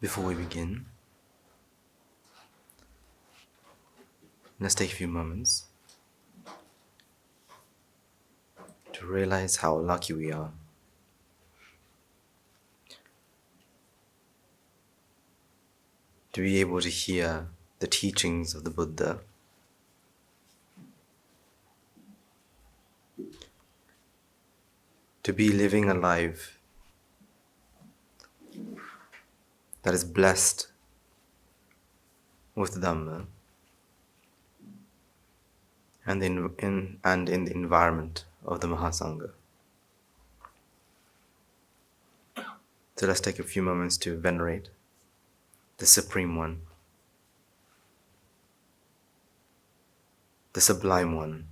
Before we begin, let's take a few moments to realize how lucky we are to be able to hear the teachings of the Buddha, to be living a life that is blessed with Dharma and in the environment of the Mahasangha. So let's take a few moments to venerate the Supreme One, the Sublime One,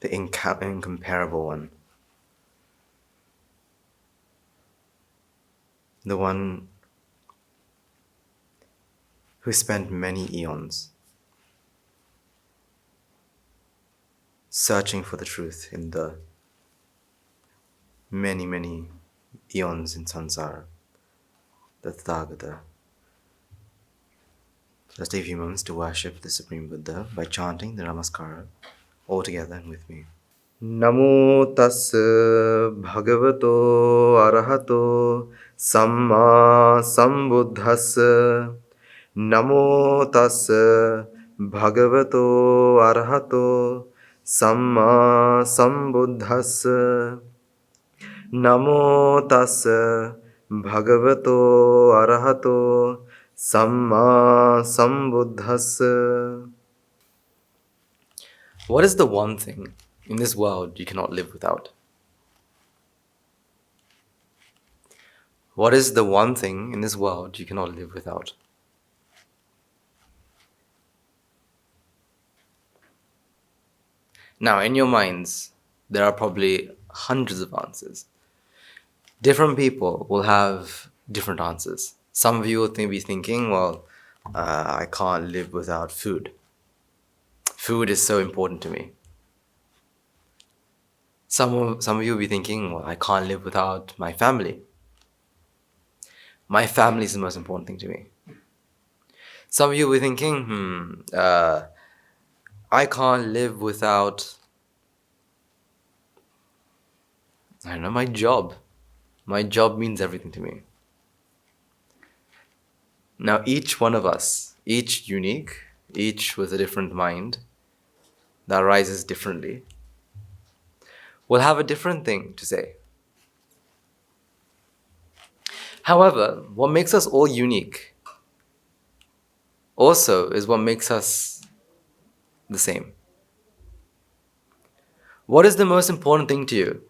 the incomparable One, the one who spent many eons searching for the truth in the many eons in samsara, the Tathagata. Let's take a few moments to worship the Supreme Buddha by chanting the Namaskara all together and with me. Namo tassa bhagavato arahato samma sambuddhassa. Namo tassa bhagavato arahato samma sambuddhassa. Namo tassa bhagavato arahato samma sambuddhassa. What is the one thing in this world you cannot live without? What is the one thing in this world you cannot live without? Now, in your minds, there are probably hundreds of answers. Different people will have different answers. Some of you will be thinking, well, I can't live without food. Food is so important to me. Some of you will be thinking, well, I can't live without my family. My family is the most important thing to me. Some of you will be thinking, I can't live without, I don't know, my job. My job means everything to me. Now, each one of us, each unique, each with a different mind that arises differently, will have a different thing to say. However, what makes us all unique also is what makes us the same. What is the most important thing to you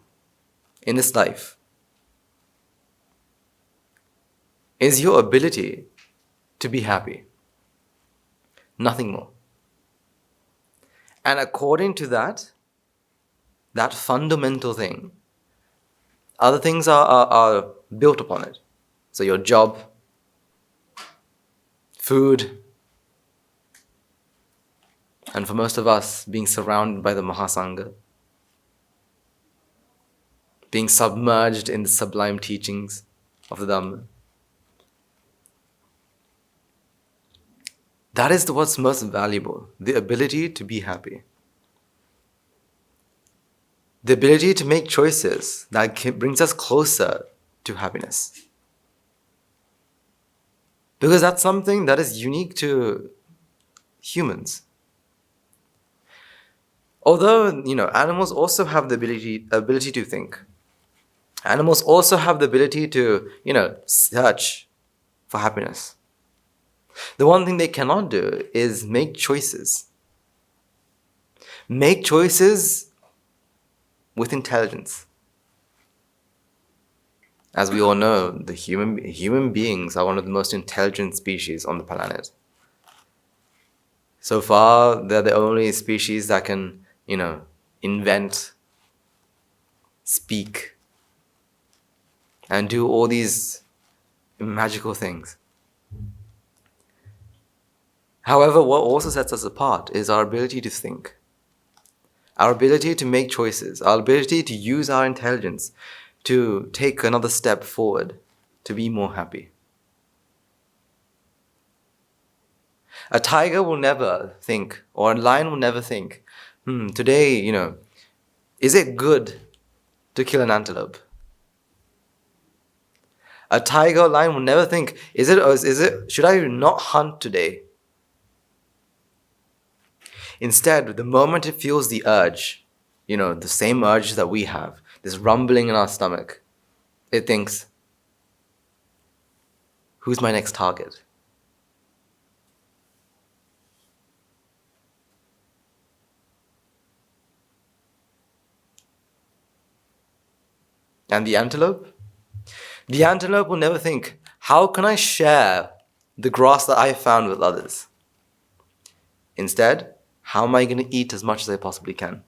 in this life? Is your ability to be happy. Nothing more. And according to that fundamental thing, other things are built upon it. So your job, food, and for most of us, being surrounded by the Mahasangha, being submerged in the sublime teachings of the Dharma. That is what's most valuable, the ability to be happy. The ability to make choices that brings us closer to happiness. Because that's something that is unique to humans. Although, animals also have the ability to think. Animals also have the ability to, search for happiness. The one thing they cannot do is make choices. Make choices with intelligence. As we all know, the human beings are one of the most intelligent species on the planet. So far, they're the only species that can, invent, speak, and do all these magical things. However, what also sets us apart is our ability to think, our ability to make choices, our ability to use our intelligence to take another step forward, to be more happy. A tiger will never think, or a lion will never think, today, is it good to kill an antelope? A tiger or lion will never think, should I not hunt today? Instead, the moment it feels the urge, the same urge that we have, this rumbling in our stomach, it thinks, who's my next target? And the antelope? The antelope will never think, how can I share the grass that I found with others? Instead, how am I going to eat as much as I possibly can?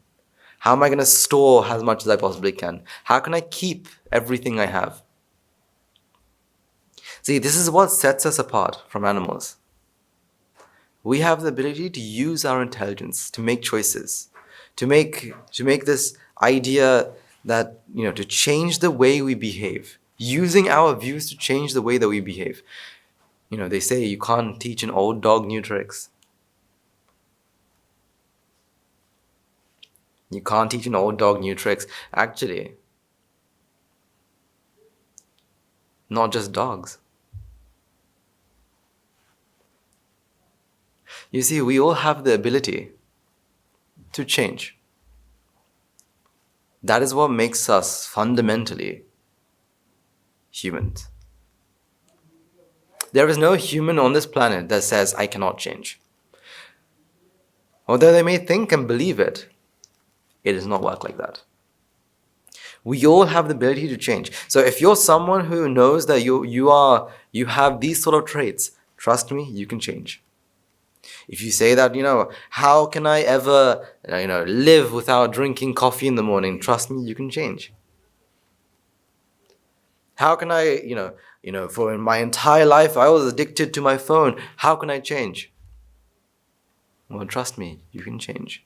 How am I going to store as much as I possibly can? How can I keep everything I have? See, this is what sets us apart from animals. We have the ability to use our intelligence to make choices, to make this idea that, to change the way we behave, using our views to change the way that we behave. They say you can't teach an old dog new tricks. You can't teach an old dog new tricks. Actually, not just dogs. You see, we all have the ability to change. That is what makes us fundamentally humans. There is no human on this planet that says, I cannot change. Although they may think and believe it, it does not work like that. We all have the ability to change. So if you're someone who knows that you have these sort of traits, trust me, you can change. If you say that, how can I ever, live without drinking coffee in the morning? Trust me, you can change. How can I, for my entire life, I was addicted to my phone. How can I change? Well, trust me, you can change.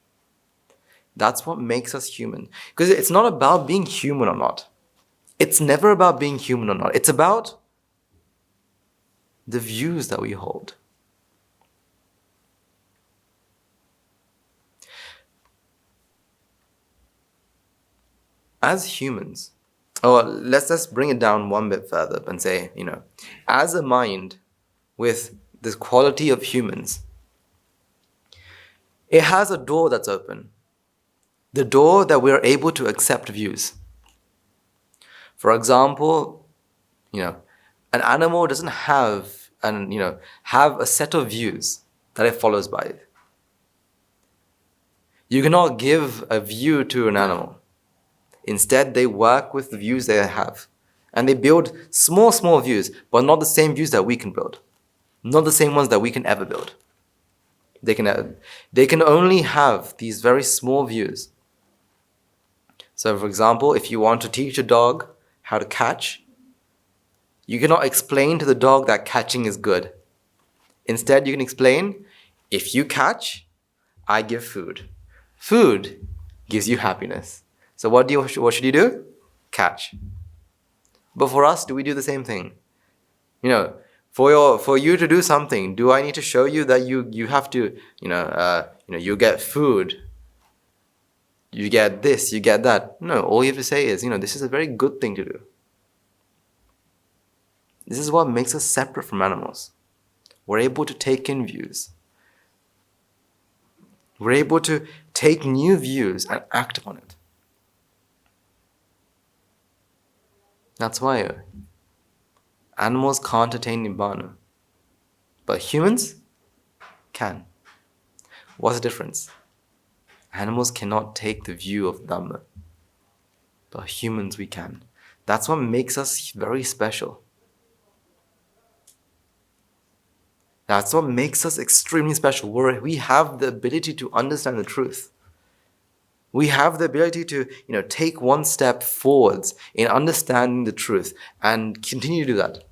That's what makes us human. Because it's not about being human or not. It's never about being human or not. It's about the views that we hold. As humans, let's just bring it down one bit further and say, as a mind with this quality of humans, it has a door that's open. The door that we're able to accept views. For example, an animal doesn't have a set of views that it follows by. You cannot give a view to an animal. Instead, they work with the views they have. And they build small views, but not the same views that we can build. Not the same ones that we can ever build. They can only have these very small views. So, for example, if you want to teach a dog how to catch, you cannot explain to the dog that catching is good. Instead, you can explain, if you catch, I give food. Food gives you happiness. So what should you do? Catch. But for us, do we do the same thing? For you to do something, do I need to show you that you have to, you get food, you get this, you get that? No, all you have to say is, this is a very good thing to do. This is what makes us separate from animals. We're able to take in views. We're able to take new views and act upon it. That's why animals can't attain Nibbana. But humans can. What's the difference? Animals cannot take the view of Dharma. But humans, we can. That's what makes us very special. That's what makes us extremely special. We have the ability to understand the truth. We have the ability to, take one step forwards in understanding the truth and continue to do that.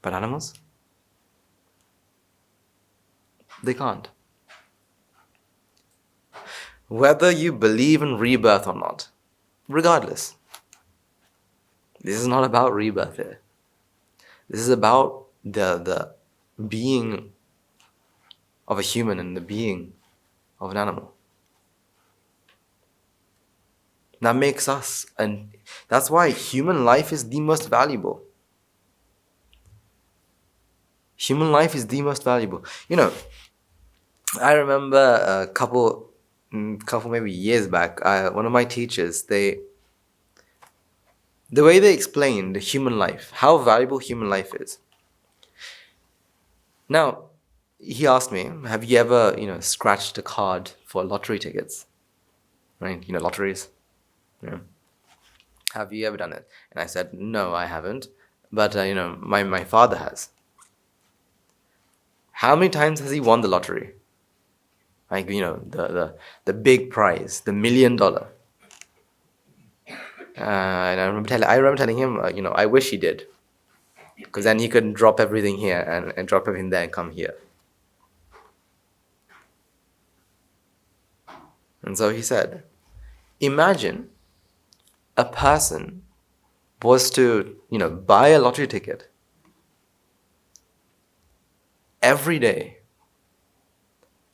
But animals? They can't. Whether you believe in rebirth or not, regardless, This is not about rebirth here. This is about the being of a human and the being of an animal. That makes us, and that's why human life is the most valuable. Human life is the most valuable. I remember a couple maybe years back, one of my teachers, the way they explained human life, how valuable human life is. Now, he asked me, have you ever, scratched a card for lottery tickets? Right? Lotteries. Yeah. Have you ever done it? And I said, no, I haven't. But, my father has. How many times has he won the lottery? Like, the big prize, the $1 million. And I remember telling him, I wish he did. Because then he could drop everything here and drop everything there and come here. And so he said, imagine a person was to, buy a lottery ticket every day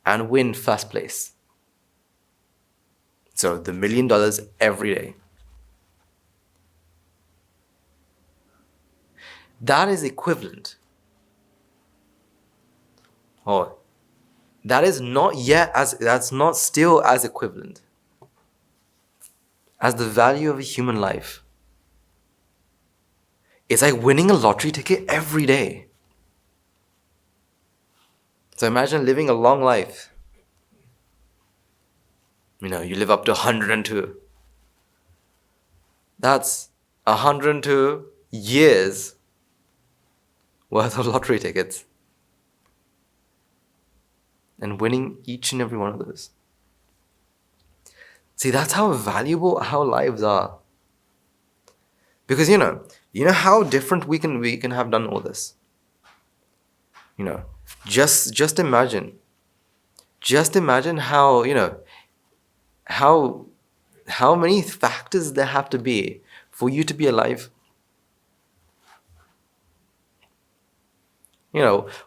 and win first place. So the $1 million every day. That is equivalent. Oh, that's not still as equivalent as the value of a human life. It's like winning a lottery ticket every day. So imagine living a long life. You live up to 102. That's 102 years worth of lottery tickets. And winning each and every one of those. See, that's how valuable our lives are. Because you know how different we can have done all this. Just imagine how how many factors there have to be for you to be alive.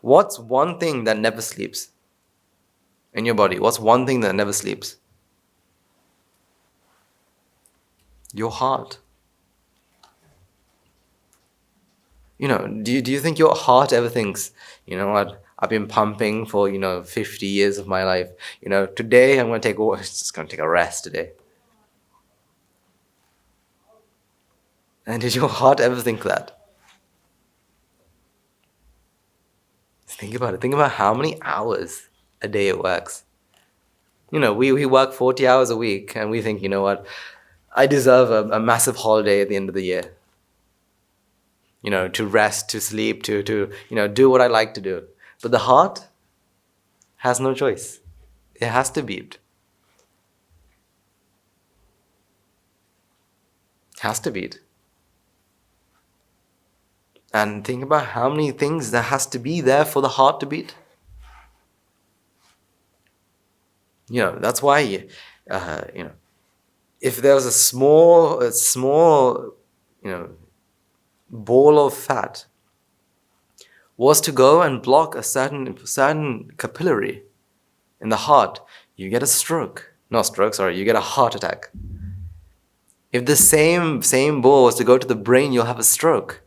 What's one thing that never sleeps in your body? What's one thing that never sleeps? Your heart. Do you think your heart ever thinks, what, I've been pumping for, 50 years of my life. Today I'm going to just going to take a rest today. And did your heart ever think that? Think about it. Think about how many hours a day it works. We work 40 hours a week and we think, what, I deserve a massive holiday at the end of the year. To rest, to sleep, to do what I like to do. But the heart has no choice. It has to beat. It has to beat. And think about how many things there has to be there for the heart to beat. That's why, if there was a small, ball of fat was to go and block a certain capillary in the heart, you get a stroke. You get a heart attack. If the same ball was to go to the brain, you'll have a stroke.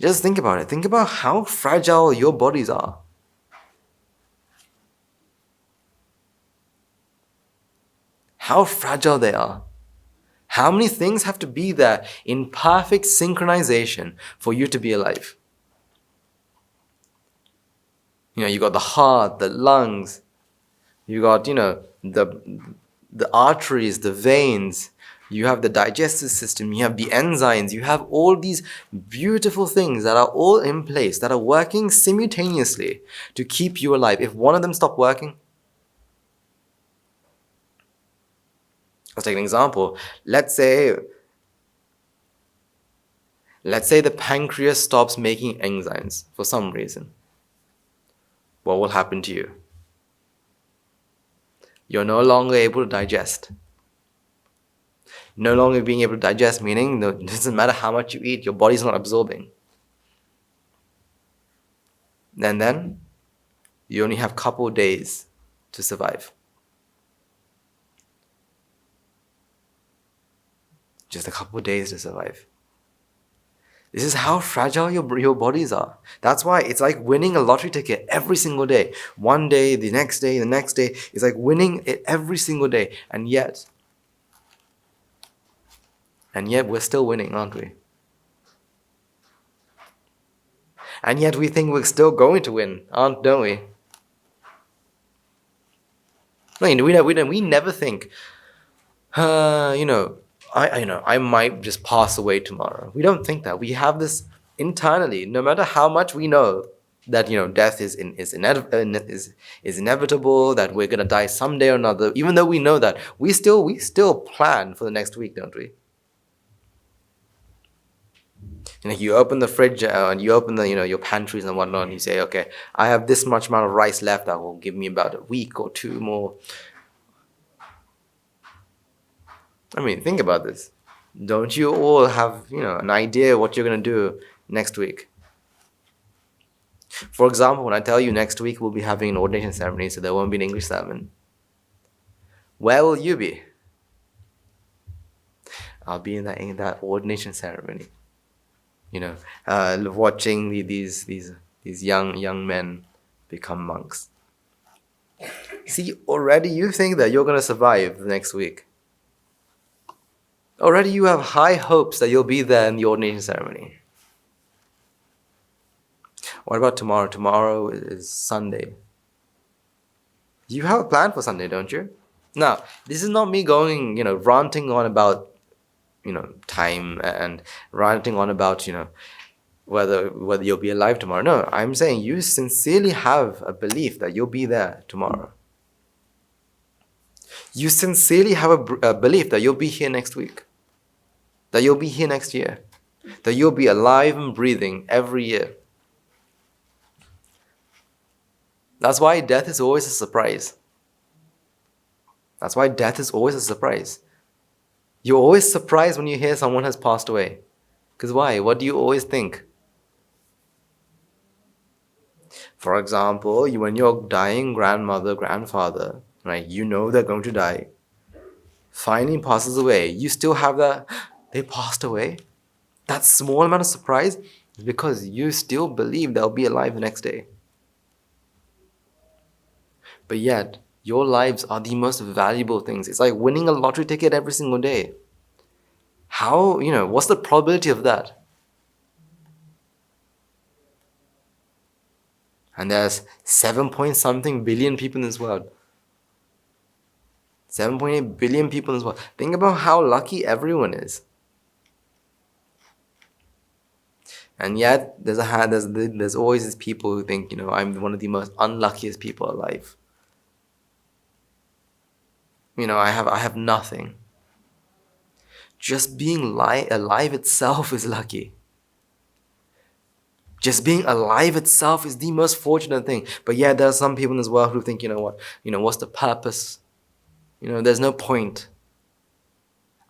Just think about it. Think about how fragile your bodies are. How fragile they are. How many things have to be there in perfect synchronization for you to be alive? You got the heart, the lungs, you got, the arteries, the veins, you have the digestive system, you have the enzymes, you have all these beautiful things that are all in place, that are working simultaneously to keep you alive. If one of them stopped working, let's take an example. Let's say the pancreas stops making enzymes for some reason. What will happen to you? You're no longer able to digest. No longer being able to digest, meaning no, it doesn't matter how much you eat, your body's not absorbing. And then you only have a couple of days to survive. Just a couple of days to survive. This is how fragile your bodies are. That's why it's like winning a lottery ticket every single day. One day, the next day, the next day. It's like winning it every single day. And yet we're still winning, aren't we? And yet we think we're still going to win, don't we? No, we never think, I might just pass away tomorrow. We don't think that. We have this internally. No matter how much we know that death is inevitable, that we're gonna die someday or another. Even though we know that, we still plan for the next week, don't we? You open the fridge and you open the your pantries and whatnot, and you say, okay, I have this much amount of rice left that will give me about a week or two more. I mean, think about this. Don't you all have an idea what you're going to do next week? For example, when I tell you next week we'll be having an ordination ceremony, so there won't be an English sermon, where will you be? I'll be in that ordination ceremony, watching these young men become monks. See, already you think that you're going to survive the next week. Already you have high hopes that you'll be there in the ordination ceremony. What about tomorrow? Tomorrow is Sunday. You have a plan for Sunday, don't you? Now, this is not me going, ranting on about, time and ranting on about, whether you'll be alive tomorrow. No, I'm saying you sincerely have a belief that you'll be there tomorrow. You sincerely have a belief that you'll be here next week. That you'll be here next year. That you'll be alive and breathing every year. That's why death is always a surprise. That's why death is always a surprise. You're always surprised when you hear someone has passed away. Because why? What do you always think? For example, when your dying grandmother, grandfather, right, they're going to die, finally passes away, you still have that, they passed away. That small amount of surprise is because you still believe they'll be alive the next day. But yet, your lives are the most valuable things. It's like winning a lottery ticket every single day. How, what's the probability of that? And there's 7-point-something billion people in this world. 7.8 billion people in this world. Think about how lucky everyone is. And yet, there's always these people who think, I'm one of the most unluckiest people alive. I have nothing. Just being alive itself is lucky. Just being alive itself is the most fortunate thing. But yeah, there are some people in this world who think, what's the purpose? There's no point.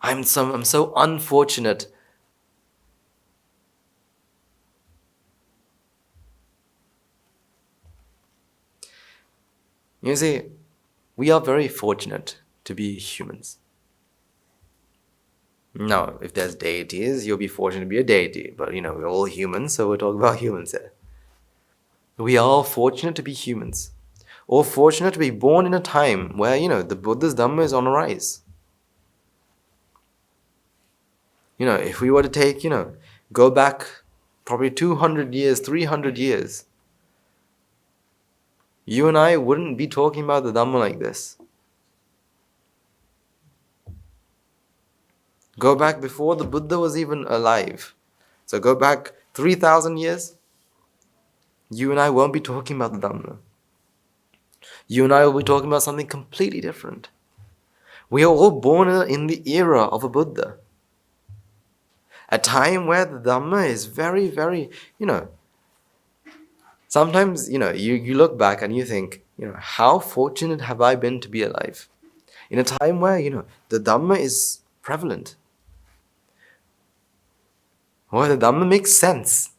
I'm so unfortunate. You see, we are very fortunate to be humans. Now, if there's deities, you'll be fortunate to be a deity. But, we're all humans, so we're talking about humans here. We are all fortunate to be humans. All fortunate to be born in a time where, the Buddha's Dharma is on a rise. If we were to take, go back probably 200 years, 300 years, you and I wouldn't be talking about the Dhamma like this. Go back before the Buddha was even alive. So go back 3,000 years, you and I won't be talking about the Dhamma. You and I will be talking about something completely different. We are all born in the era of a Buddha. A time where the Dhamma is very, very, sometimes, you look back and you think, how fortunate have I been to be alive? In a time where, the Dhamma is prevalent. Well, the Dhamma makes sense.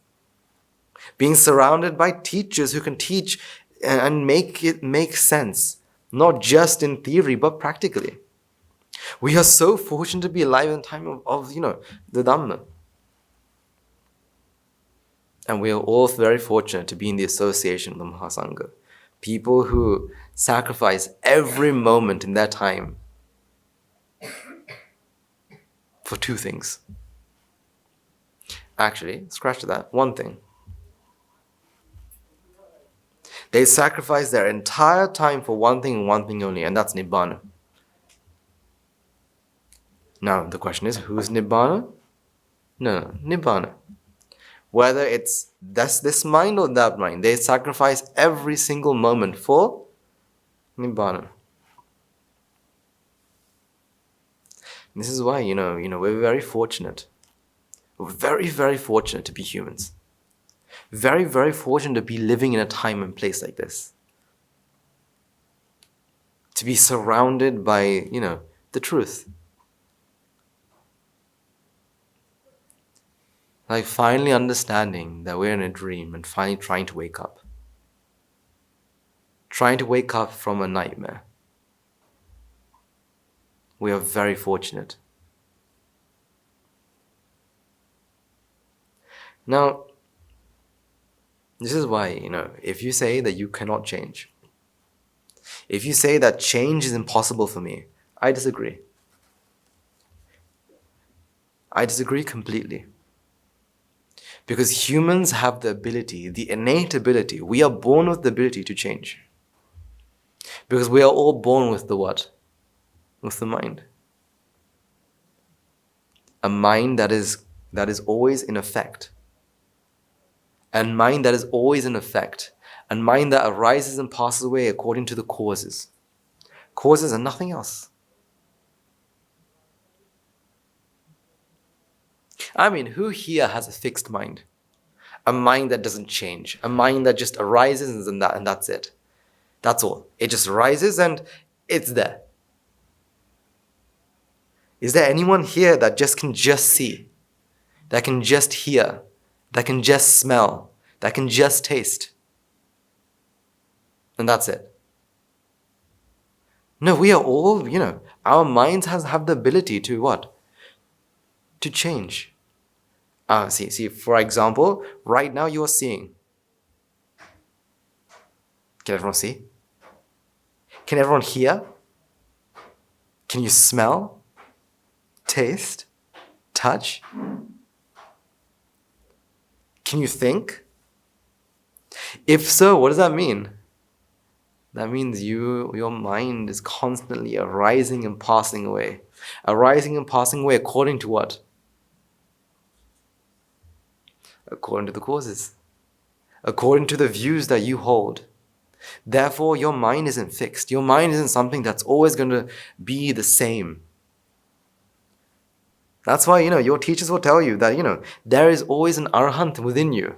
Being surrounded by teachers who can teach and make it make sense, not just in theory, but practically. We are so fortunate to be alive in the time of the Dhamma. And we are all very fortunate to be in the association of the Mahasangha. People who sacrifice every moment in their time for two things. Actually, scratch that, one thing. They sacrifice their entire time for one thing and one thing only, and that's Nibbana. Now, the question is, who's Nibbana? No, Nibbana. Whether it's this mind or that mind, they sacrifice every single moment for Nibbana. This is why, we're very fortunate. We're very, very fortunate to be humans. Very, very fortunate to be living in a time and place like this. To be surrounded by, the truth. Like finally understanding that we're in a dream and finally trying to wake up. Trying to wake up from a nightmare. We are very fortunate. Now, this is why, if you say that you cannot change, if you say that change is impossible for me, I disagree. I disagree completely. Because humans have the ability, the innate ability, we are born with the ability to change. Because we are all born with the what? With the mind. A mind that is always in effect. A mind that is always in effect. A mind that arises and passes away according to the causes. Causes and nothing else. I mean, who here has a fixed mind? A mind that doesn't change. A mind that just arises and that's it. That's all. It just arises and it's there. Is there anyone here that can just see? That can just hear? That can just smell? That can just taste? And that's it. No, we are all, our minds have the ability to what? To change. See, for example, right now you are seeing. Can everyone see? Can everyone hear? Can you smell? Taste? Touch? Can you think? If so, what does that mean? That means your mind is constantly arising and passing away. Arising and passing away according to what? According to the causes. According to the views that you hold. Therefore, your mind isn't fixed. Your mind isn't something that's always going to be the same. That's why, your teachers will tell you that, there is always an arahant within you.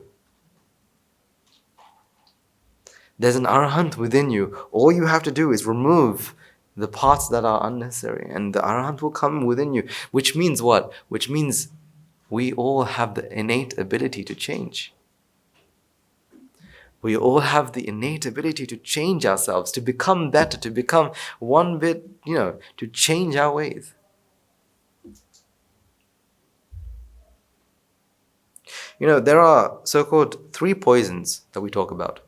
There's an arahant within you. All you have to do is remove the parts that are unnecessary, and the arahant will come within you. Which means what? Which means we all have the innate ability to change. We all have the innate ability to change ourselves, to become better, to become one bit, to change our ways. There are so-called 3 poisons that we talk about.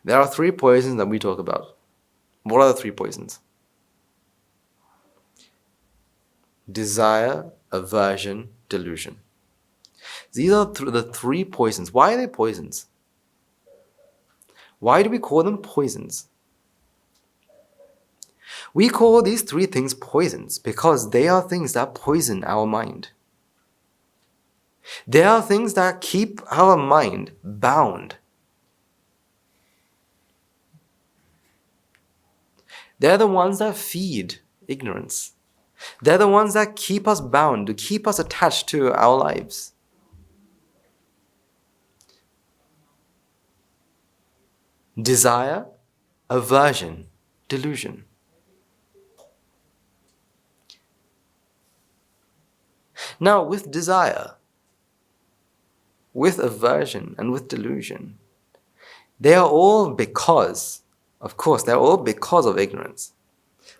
There are 3 poisons that we talk about. What are the 3 poisons? Desire, aversion, delusion. These are the 3 poisons. Why are they poisons? Why do we call them poisons? We call these 3 things poisons because they are things that poison our mind. They are things that keep our mind bound. They're the ones that feed ignorance. They're the ones that keep us bound, to keep us attached to our lives. Desire, aversion, delusion. Now, with desire, with aversion, and with delusion, they are all because, of course, they're all because of ignorance.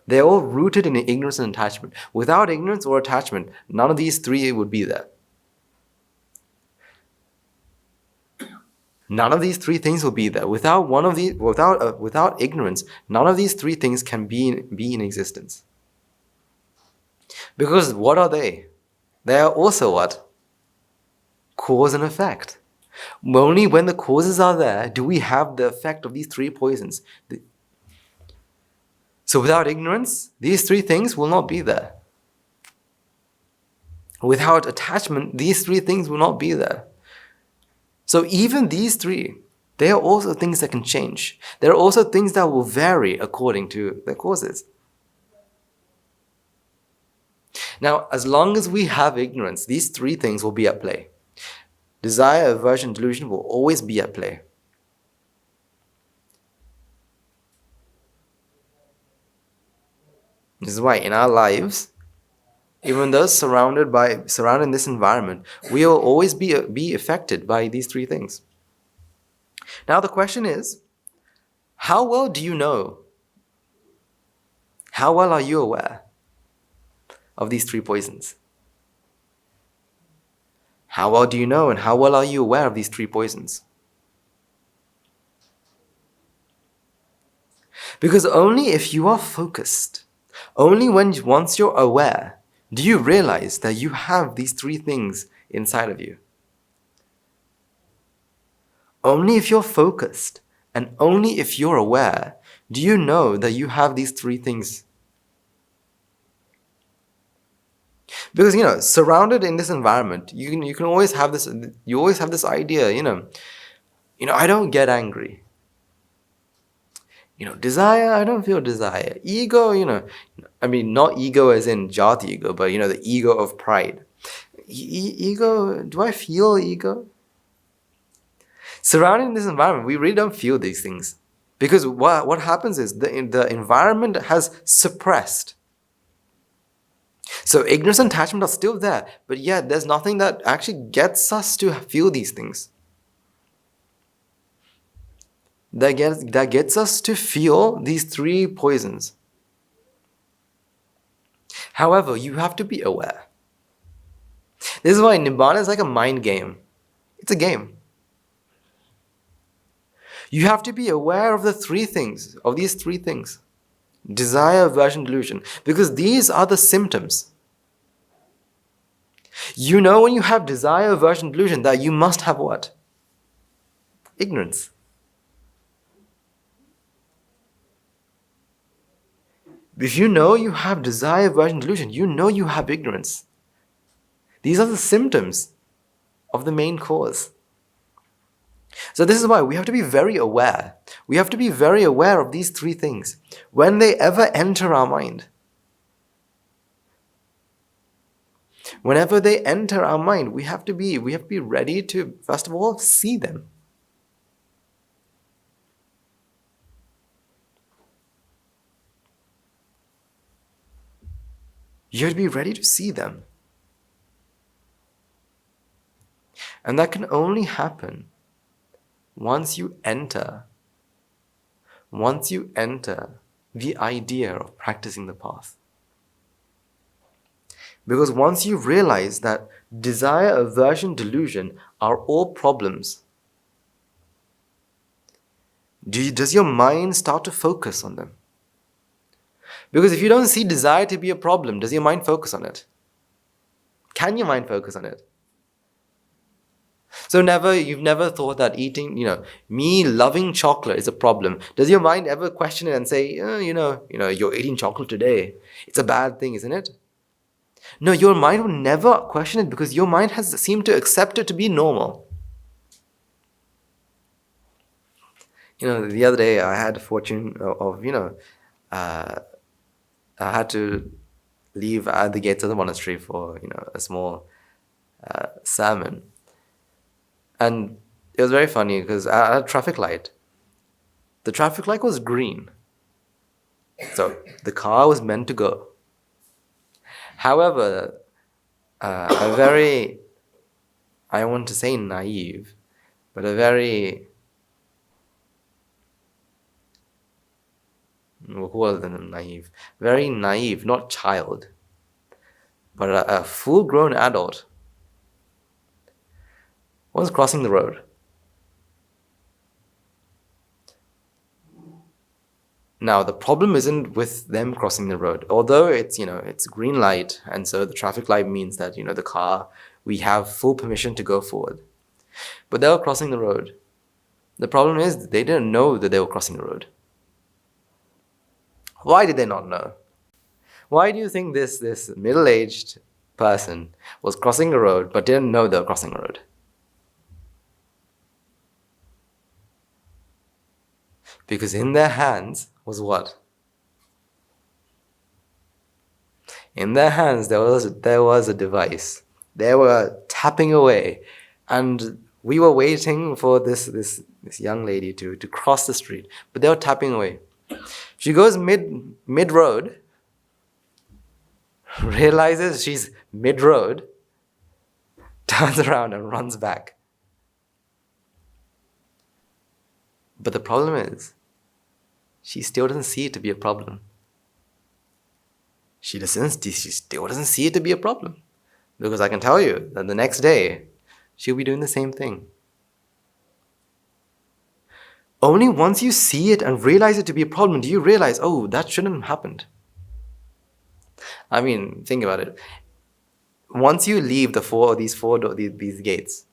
They're all rooted in ignorance and attachment. Without ignorance or attachment, none of these three would be there. None of these three things will be there. Without ignorance, none of these three things can be in existence. Because what are they? They are also what? Cause and effect. Only when the causes are there do we have the effect of these three poisons. So without ignorance, these three things will not be there. Without attachment, these three things will not be there. So even these three, they are also things that can change. There are also things that will vary according to their causes. Now, as long as we have ignorance, these three things will be at play. Desire, aversion, delusion will always be at play. This is why in our lives, even though surrounded in this environment, we will always be affected by these three things. Now the question is, how well do you know? How well are you aware of these three poisons? How well do you know and how well are you aware of these three poisons? Because only if you are focused, once you're aware, do you realize that you have these three things inside of you? Only if you're focused and only if you're aware, do you know that you have these three things? Because, surrounded in this environment, you can always have this, you always have this idea, I don't get angry. Desire, I don't feel desire. Ego, not ego as in jati ego, but, the ego of pride. Ego, do I feel ego? Surrounding this environment, we really don't feel these things. Because what happens is the environment has suppressed. So ignorance and attachment are still there, but yet there's nothing that actually gets us to feel these things. That gets us to feel these three poisons. However, you have to be aware. This is why Nibbana is like a mind game. It's a game. You have to be aware of these three things. Desire, aversion, delusion. Because these are the symptoms. When you have desire, aversion, delusion, that you must have what? Ignorance. If you know you have desire, aversion, delusion, you know you have ignorance. These are the symptoms of the main cause. So this is why we have to be very aware. We have to be very aware of these three things when they ever enter our mind. Whenever they enter our mind, we have to be ready to, first of all, see them. You have to be ready to see them. And that can only happen once you enter the idea of practicing the path. Because once you realize that desire, aversion, delusion are all problems, does your mind start to focus on them? Because if you don't see desire to be a problem, does your mind focus on it? Can your mind focus on it? So you've never thought that eating, me loving chocolate is a problem. Does your mind ever question it and say, you're eating chocolate today. It's a bad thing, isn't it? No, your mind will never question it because your mind has seemed to accept it to be normal. The other day I had the fortune of I had to leave at the gates of the monastery for, a small sermon. And it was very funny because I had a traffic light. The traffic light was green. So the car was meant to go. However, a very, I want to say naive, but a very, we'll call them naive, very naive, not child, but a full-grown adult was crossing the road. Now, the problem isn't with them crossing the road. Although it's green light, and so the traffic light means that, the car, we have full permission to go forward. But they were crossing the road. The problem is they didn't know that they were crossing the road. Why did they not know? Why do you think this middle-aged person was crossing the road but didn't know they were crossing the road? Because in their hands was what? In their hands there was a device. They were tapping away, and we were waiting for this young lady to cross the street, but they were tapping away. She goes mid road, realizes she's mid road, turns around and runs back. But the problem is, she still doesn't see it to be a problem. She still doesn't see it to be a problem. Because I can tell you that the next day, she'll be doing the same thing. Only once you see it and realize it to be a problem do you realize, oh, that shouldn't have happened. I mean, think about it. Once you leave these gates,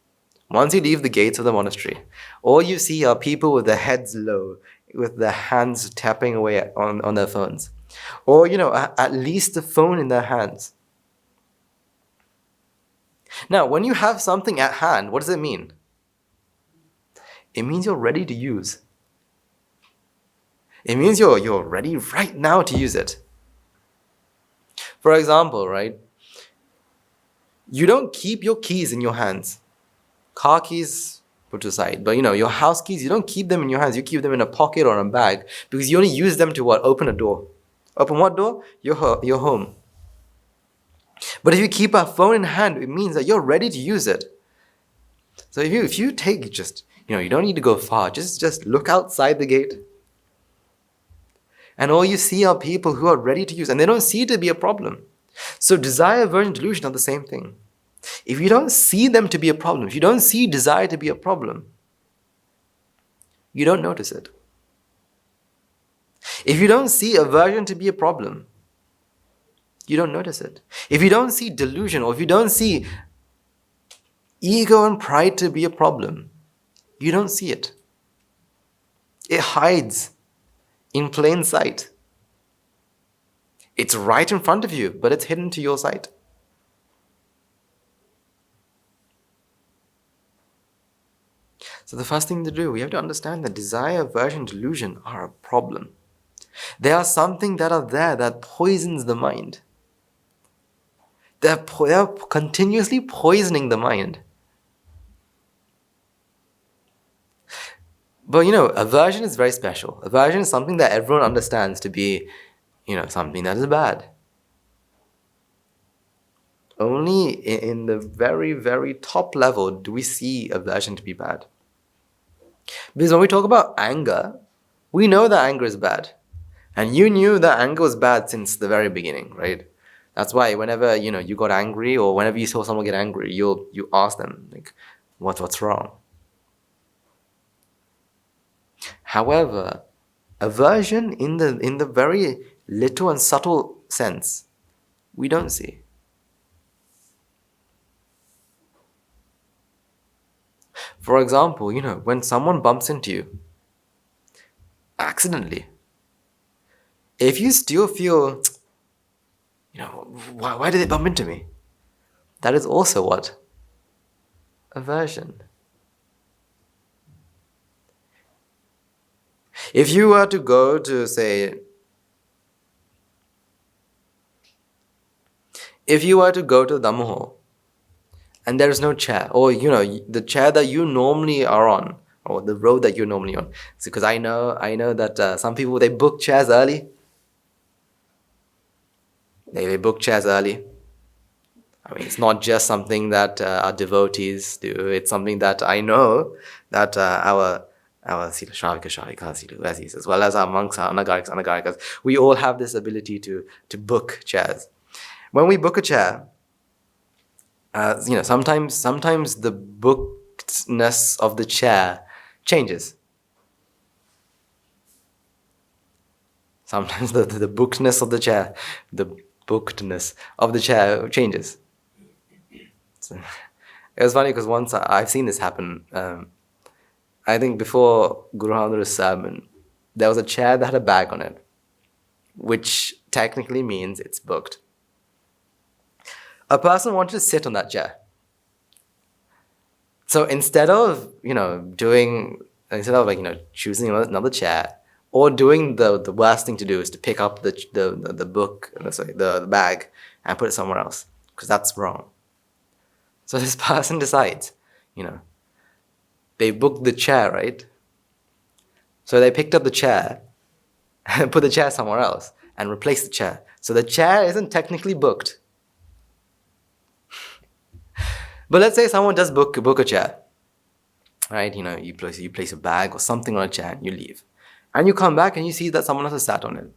once you leave the gates of the monastery, all you see are people with their heads low, with their hands tapping away on their phones. Or, at least the phone in their hands. Now, when you have something at hand, what does it mean? It means you're ready to use. It means you're ready right now to use it. For example, right? You don't keep your keys in your hands. Car keys, put aside. But your house keys, you don't keep them in your hands. You keep them in a pocket or a bag because you only use them to what? Open a door. Open what door? Your home. But if you keep a phone in hand, it means that you're ready to use it. So if you take just, you don't need to go far. Just look outside the gate. And all you see are people who are ready to use, and they don't see it to be a problem. So desire, aversion, delusion are the same thing. If you don't see them to be a problem, if you don't see desire to be a problem, you don't notice it. If you don't see aversion to be a problem, you don't notice it. If you don't see delusion, or if you don't see ego and pride to be a problem, you don't see it. It hides in plain sight. It's right in front of you, but it's hidden to your sight. So the first thing to do, we have to understand that desire, aversion, delusion are a problem. They are something that are there that poisons the mind. They're continuously poisoning the mind. But aversion is very special. Aversion is something that everyone understands to be, something that is bad. Only in the very, very top level do we see aversion to be bad. Because when we talk about anger, we know that anger is bad. And you knew that anger was bad since the very beginning, right? That's why whenever, you got angry, or whenever you saw someone get angry, you ask them, like, what's wrong? However, aversion in the very little and subtle sense, we don't see. For example, when someone bumps into you accidentally, if you still feel, why did they bump into me? That is also what? Aversion. If you were to go to, say, the Dhamma hall, and there is no chair, or the chair that you normally are on, or the road that you're normally on. It's because I know that some people, they book chairs early. They book chairs early. I mean, it's not just something that our devotees do. It's something that I know that our Shravika, Shravikas, as well as our monks, our Anagarikas, we all have this ability to book chairs. When we book a chair, sometimes the bookedness of the chair changes. Sometimes the bookedness of the chair, the bookedness of the chair changes. So, it was funny because once I've seen this happen. I think before Guru Narak's sermon, there was a chair that had a bag on it, which technically means it's booked. A person wanted to sit on that chair. So instead of choosing another chair, or doing the worst thing to do is to pick up the book, the bag, and put it somewhere else, because that's wrong. So this person decides, they booked the chair, right? So they picked up the chair and put the chair somewhere else and replaced the chair. So the chair isn't technically booked. But let's say someone does book a chair, right? You place a bag or something on a chair and you leave. And you come back and you see that someone else has sat on it.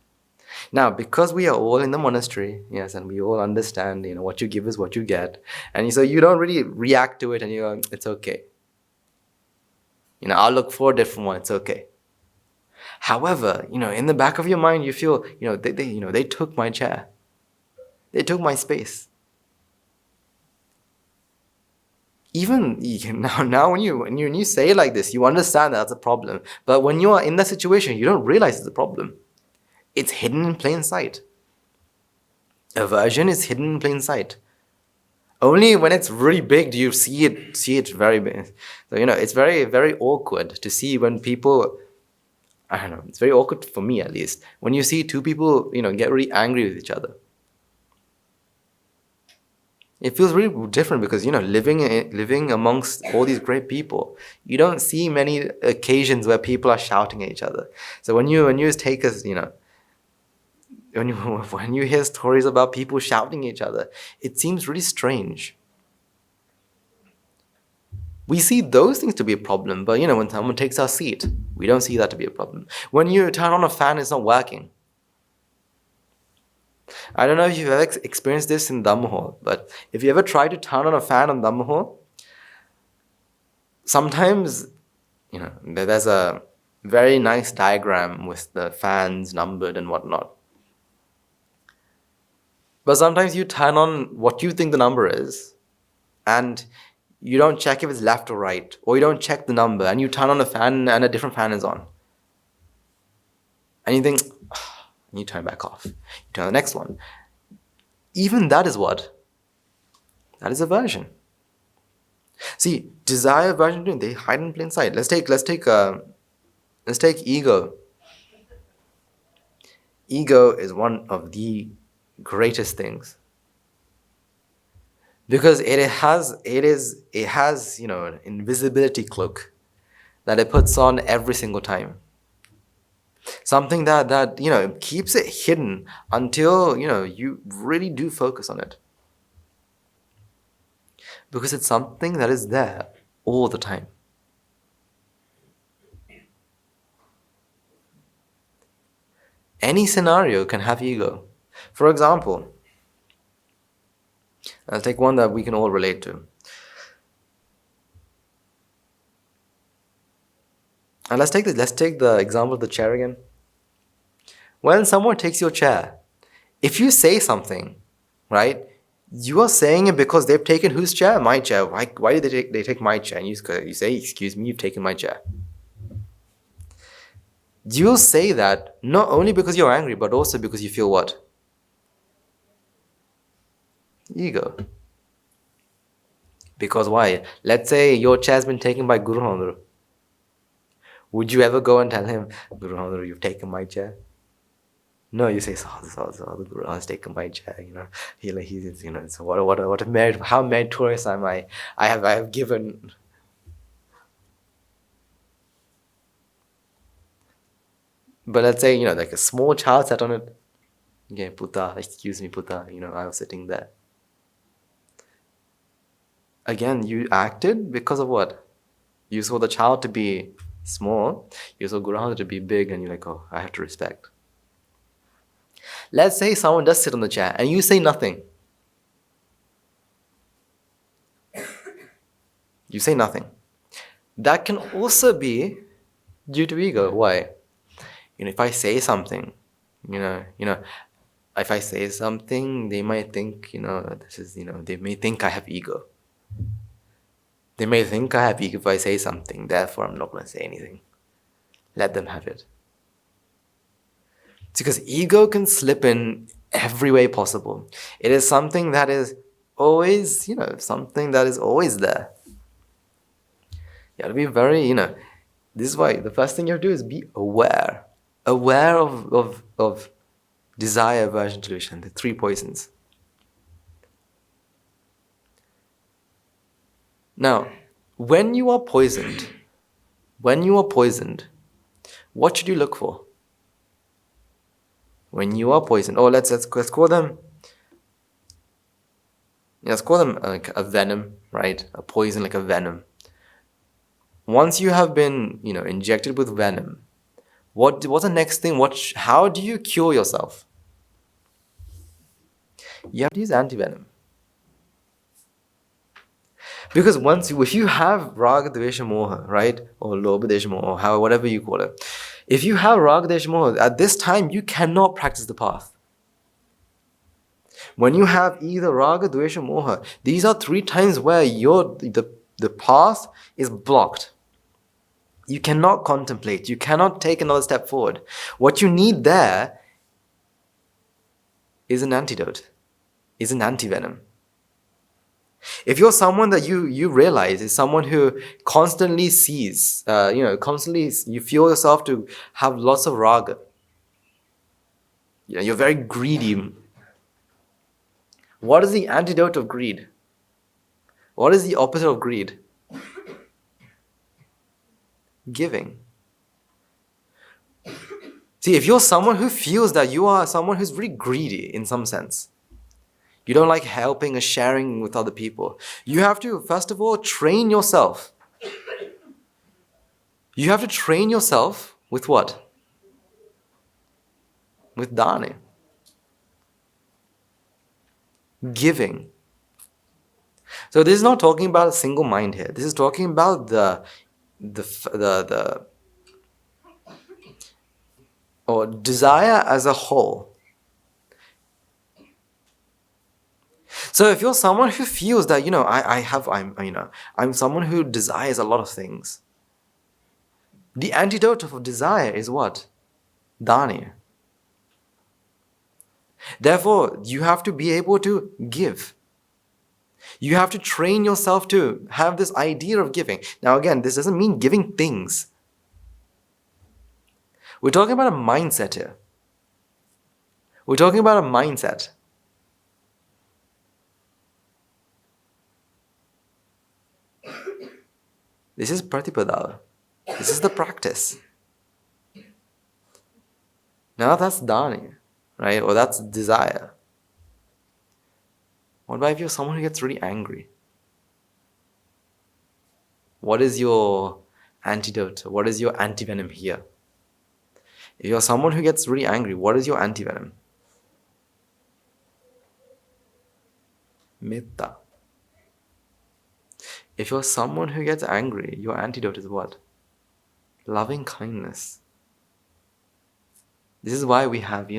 Now, because we are all in the monastery, yes, and we all understand, what you give is what you get. And so you don't really react to it and you go, it's okay. I'll look for a different one, it's okay. However, in the back of your mind, you feel, they took my chair. They took my space. Even now when you say it like this, you understand that's a problem. But when you are in that situation, you don't realize it's a problem. It's hidden in plain sight. Aversion is hidden in plain sight. Only when it's really big do you see it very big. So, it's very, very awkward to see when people, I don't know, it's very awkward for me at least, when you see two people, get really angry with each other. It feels really different because, living amongst all these great people, you don't see many occasions where people are shouting at each other. So when you take us, when you hear stories about people shouting at each other, it seems really strange. We see those things to be a problem, but when someone takes our seat, we don't see that to be a problem. When you turn on a fan, it's not working. I don't know if you've ever experienced this in Dhamma hall, but if you ever try to turn on a fan on Dhamma hall, sometimes, there's a very nice diagram with the fans numbered and whatnot. But sometimes you turn on what you think the number is, and you don't check if it's left or right, or you don't check the number, and you turn on a fan and a different fan is on. And you think, and you turn back off. You turn on the next one. Even that is what? That is aversion. See, desire, aversion, they hide in plain sight. Let's take ego. Ego is one of the greatest things, because it has an invisibility cloak that it puts on every single time. Something that keeps it hidden until you really do focus on it, because it's something that is there all the time. Any scenario can have ego. For example, I'll take one that we can all relate to. And let's take the example of the chair again. When someone takes your chair, if you say something, right, you are saying it because they've taken whose chair? My chair. Why did they take my chair? And you say, excuse me, you've taken my chair. You'll say that not only because you're angry, but also because you feel what? Ego. Because why? Let's say your chair's been taken by Guru Narak. Would you ever go and tell him, Guru Narak, you've taken my chair? No, you say, the Guru has taken my chair. He's so what a merit, how meritorious am I? I have given. But let's say like a small child sat on it. Okay, Puta, excuse me, Puta. I was sitting there. Again, you acted because of what? You saw the child to be small, you saw Guru to be big, and you're like, oh, I have to respect. Let's say someone does sit on the chair and you say nothing. You say nothing. That can also be due to ego. Why? If I say something, if I say something, they might think, they may think I have ego. They may think I have ego if I say something, therefore I'm not going to say anything. Let them have it. It's because ego can slip in every way possible. It is something that is always, something that is always there. You have to be very, this is why the first thing you have to do is be aware. Aware of desire, aversion, delusion, the three poisons. Now, when you are poisoned, what should you look for? When you are poisoned, let's call them. Let's call them like a venom, right? A poison like a venom. Once you have been, injected with venom, what's the next thing? How do you cure yourself? You have to use antivenom. Because if you have raga, dvesha, moha, right? Or lobha, desha, moha, or whatever you call it. If you have raga, desha, moha, at this time, you cannot practice the path. When you have either raga, dvesha, moha, these are 3 times where the path is blocked. You cannot contemplate. You cannot take another step forward. What you need there is an antidote, is an antivenom. If you're someone that you realize is someone who constantly sees, constantly you feel yourself to have lots of raga. You're very greedy. What is the antidote of greed? What is the opposite of greed? Giving. See, if you're someone who feels that you are someone who's really greedy in some sense, you don't like helping or sharing with other people, you have to, first of all, train yourself. You have to train yourself with what? With dana. Giving. So this is not talking about a single mind here. This is talking about or desire as a whole. So if you're someone who feels that, I'm someone who desires a lot of things, the antidote of desire is what? Dana. Therefore, you have to be able to give. You have to train yourself to have this idea of giving. Now again, this doesn't mean giving things. We're talking about a mindset here. We're talking about a mindset. This is pratipada. This is the practice. Now that's dana, right? Or that's desire. What about if you're someone who gets really angry? What is your antidote? What is your antivenom here? If you're someone who gets really angry, what is your antivenom? Metta. If you're someone who gets angry, your antidote is what? Loving kindness. This is why we have,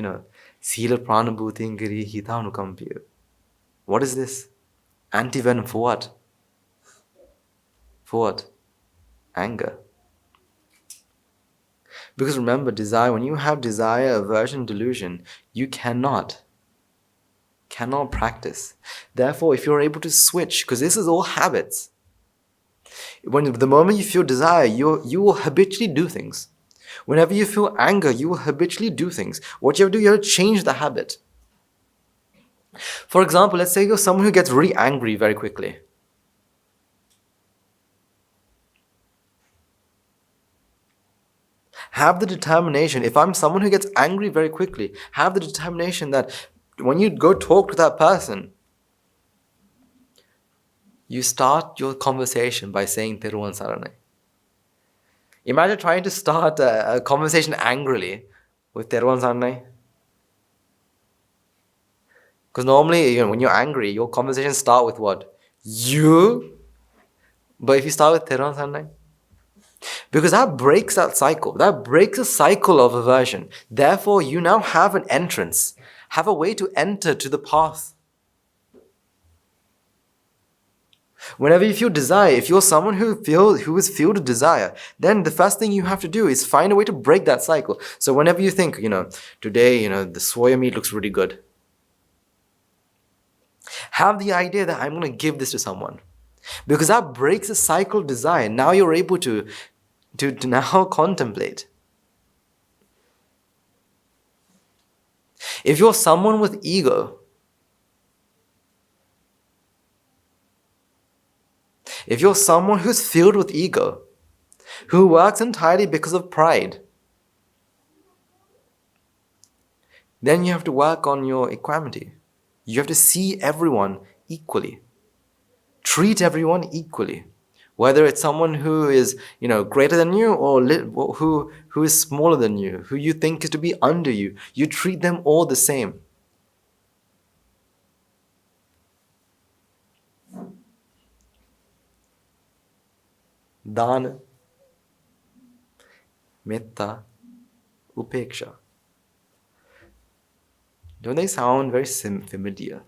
Sila Pranabhuti Ngiri Hita Anukampiya. What is this? Antivenom for what? For what? Anger. Because remember, desire, when you have desire, aversion, delusion, you cannot practice. Therefore, if you're able to switch, because this is all habits. The moment you feel desire, you will habitually do things. Whenever you feel anger, you will habitually do things. What you have to do, you have to change the habit. For example, let's say you're someone who gets really angry very quickly. Have the determination, if I'm someone who gets angry very quickly, have the determination that when you go talk to that person, You start your conversation by saying Theruvan Saranai. Imagine trying to start a conversation angrily with Theruvan Saranai. Because normally, when you're angry, your conversations start with what? You? But if you start with Theruvan Saranai, because that breaks that cycle. That breaks a cycle of aversion. Therefore, you now have an entrance, have a way to enter to the path. Whenever you feel desire, if you're someone who is filled with desire, then the first thing you have to do is find a way to break that cycle. So whenever you think, today, the soya meat looks really good, have the idea that I'm going to give this to someone. Because that breaks the cycle of desire. Now you're able to now contemplate. If you're someone with ego, if you're someone who's filled with ego, who works entirely because of pride, then you have to work on your equanimity. You have to see everyone equally. Treat everyone equally. Whether it's someone who is, greater than you or who is smaller than you, who you think is to be under you, you treat them all the same. Dana, metta, upeksha. Don't they sound very familiar?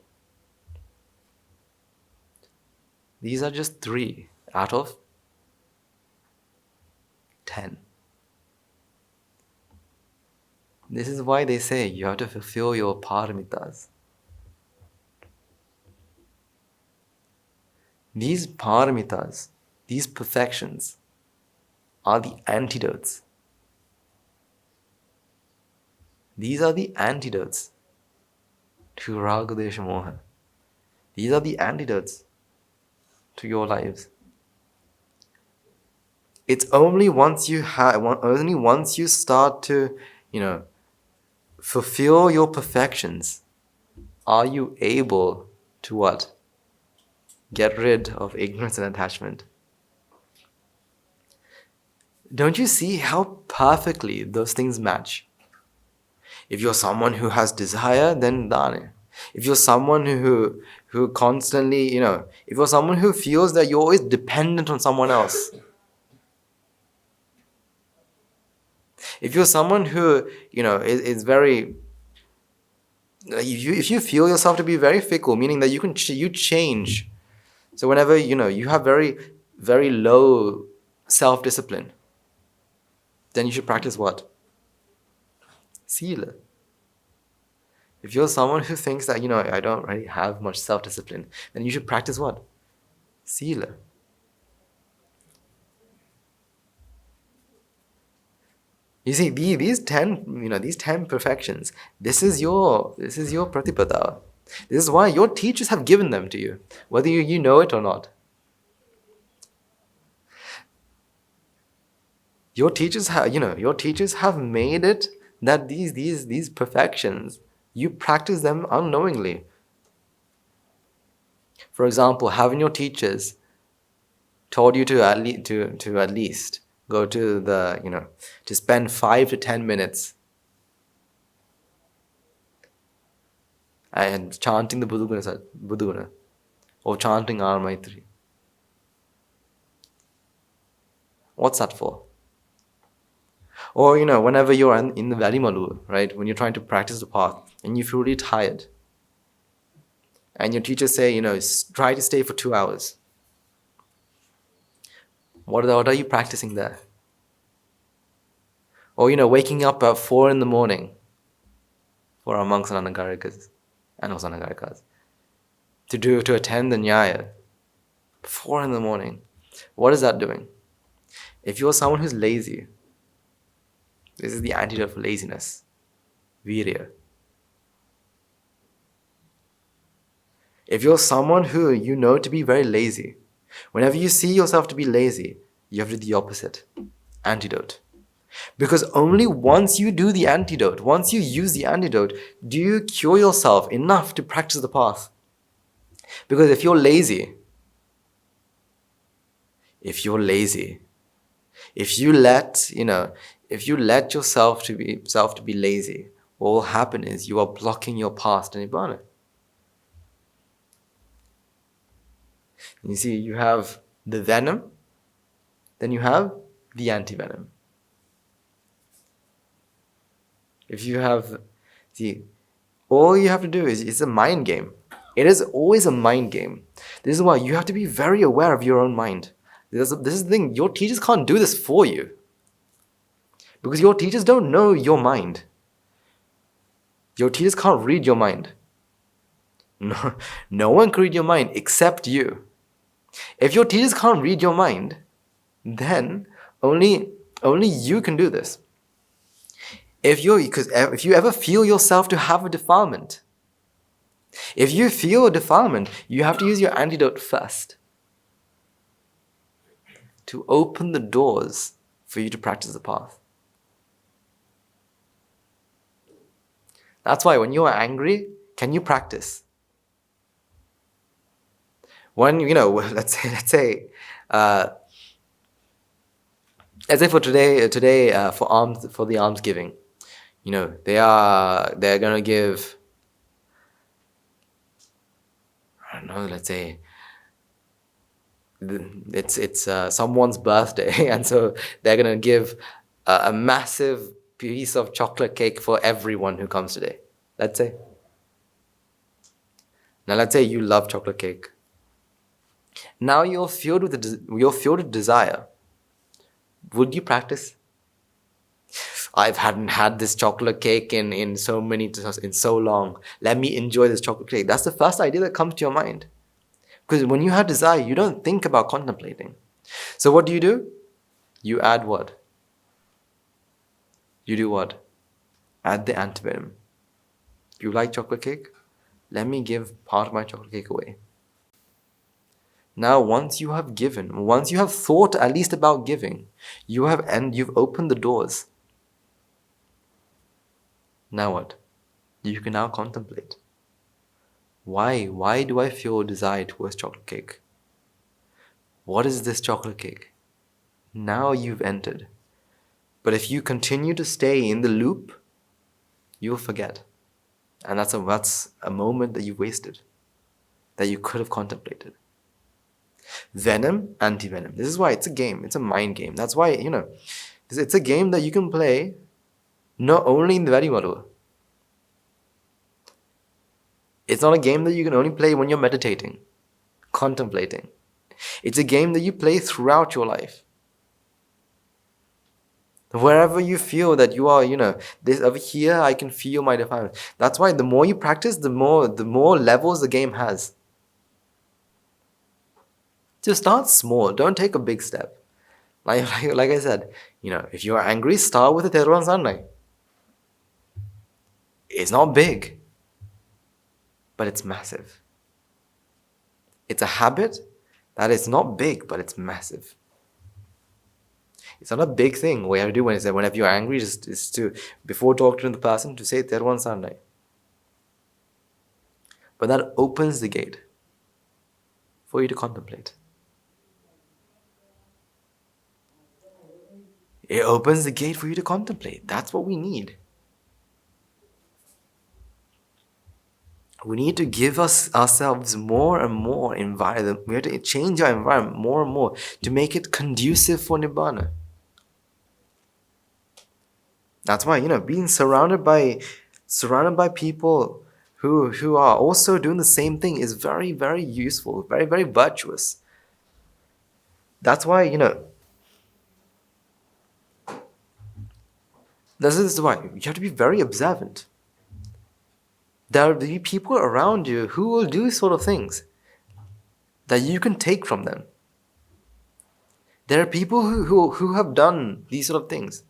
These are just 3 out of 10. This is why they say you have to fulfill your paramitas. These paramitas, these perfections, are the antidotes. These are the antidotes to raga, desha, moha. These are the antidotes to your lives. It's only once you start to, fulfill your perfections, are you able to what? Get rid of ignorance and attachment. Don't you see how perfectly those things match? If you're someone who has desire, then dana. If you're someone who constantly, if you're someone who feels that you're always dependent on someone else, if you're someone who, is very, if you feel yourself to be very fickle, meaning that you change. So whenever, you have very, very low self-discipline, then you should practice what? Sila. If you're someone who thinks that, I don't really have much self-discipline, then you should practice what? Sila. You see, these 10 perfections, this is your pratipada. This is why your teachers have given them to you, whether you know it or not. Your teachers have made it that these perfections, you practice them unknowingly. For example, having your teachers told you to at least go to to spend 5 to 10 minutes and chanting the Buddha or chanting our Maitri. What's that for? Or, whenever you're in the Valimalu, right, when you're trying to practice the path and you feel really tired, and your teachers say, try to stay for 2 hours. What are you practicing there? Or, waking up at 4 in the morning for our monks and anagarikas and also anagarikas to attend the Nyaya. 4 in the morning. What is that doing? If you're someone who's lazy, this is the antidote for laziness. Virya. If you're someone who to be very lazy, whenever you see yourself to be lazy, you have to do the opposite. Antidote. Because only once you do the antidote, once you use the antidote, do you cure yourself enough to practice the path. Because if you're lazy, if you're lazy, if you let yourself to be lazy, what will happen is you are blocking your path to Nibbana. You see, you have the venom, then you have the anti-venom. If you have, see, all you have to do is, it's a mind game. It is always a mind game. This is why you have to be very aware of your own mind. This is the thing, your teachers can't do this for you. Because your teachers don't know your mind. Your teachers can't read your mind. No one can read your mind except you. If your teachers can't read your mind, then only you can do this. If you ever feel yourself to have a defilement, if you feel a defilement, you have to use your antidote first to open the doors for you to practice the path. That's why when you are angry, can you practice? When, let's say for today for the alms giving, they're gonna give, I don't know, let's say it's someone's birthday, and so they're gonna give a massive piece of chocolate cake for everyone who comes today. Let's say. Now let's say you love chocolate cake. Now you're filled with desire. Would you practice? I hadn't had this chocolate cake in so long. Let me enjoy this chocolate cake. That's the first idea that comes to your mind. Because when you have desire, you don't think about contemplating. So what do? You add what? You do what? Add the antivenom. You like chocolate cake? Let me give part of my chocolate cake away. Now, once you have thought at least about giving, you've opened the doors. Now what? You can now contemplate. Why do I feel desire towards chocolate cake? What is this chocolate cake? Now you've entered. But if you continue to stay in the loop, you'll forget. And that's a moment that you wasted, that you could have contemplated. Venom, anti-venom. This is why it's a game. It's a mind game. That's why, it's a game that you can play not only in the Varimaru. It's not a game that you can only play when you're meditating, contemplating. It's a game that you play throughout your life. Wherever you feel that you are, this over here, I can feel my defilements. That's why the more you practice, the more levels the game has. Just start small. Don't take a big step. Like I said, if you are angry, start with the Theruvan Sarnai. It's not big, but it's massive. It's a habit that is not big, but it's massive. It's not a big thing. What you have to do whenever you're angry is to, before talking to the person, to say Theruvan Sarnai. But that opens the gate for you to contemplate. It opens the gate for you to contemplate. That's what we need. We need to give ourselves more and more environment. We have to change our environment more and more to make it conducive for Nibbana. That's why, being surrounded by people who are also doing the same thing is very, very useful, very, very virtuous. That's why, this is why you have to be very observant. There will be people around you who will do sort of things that you can take from them. There are people who have done these sort of things.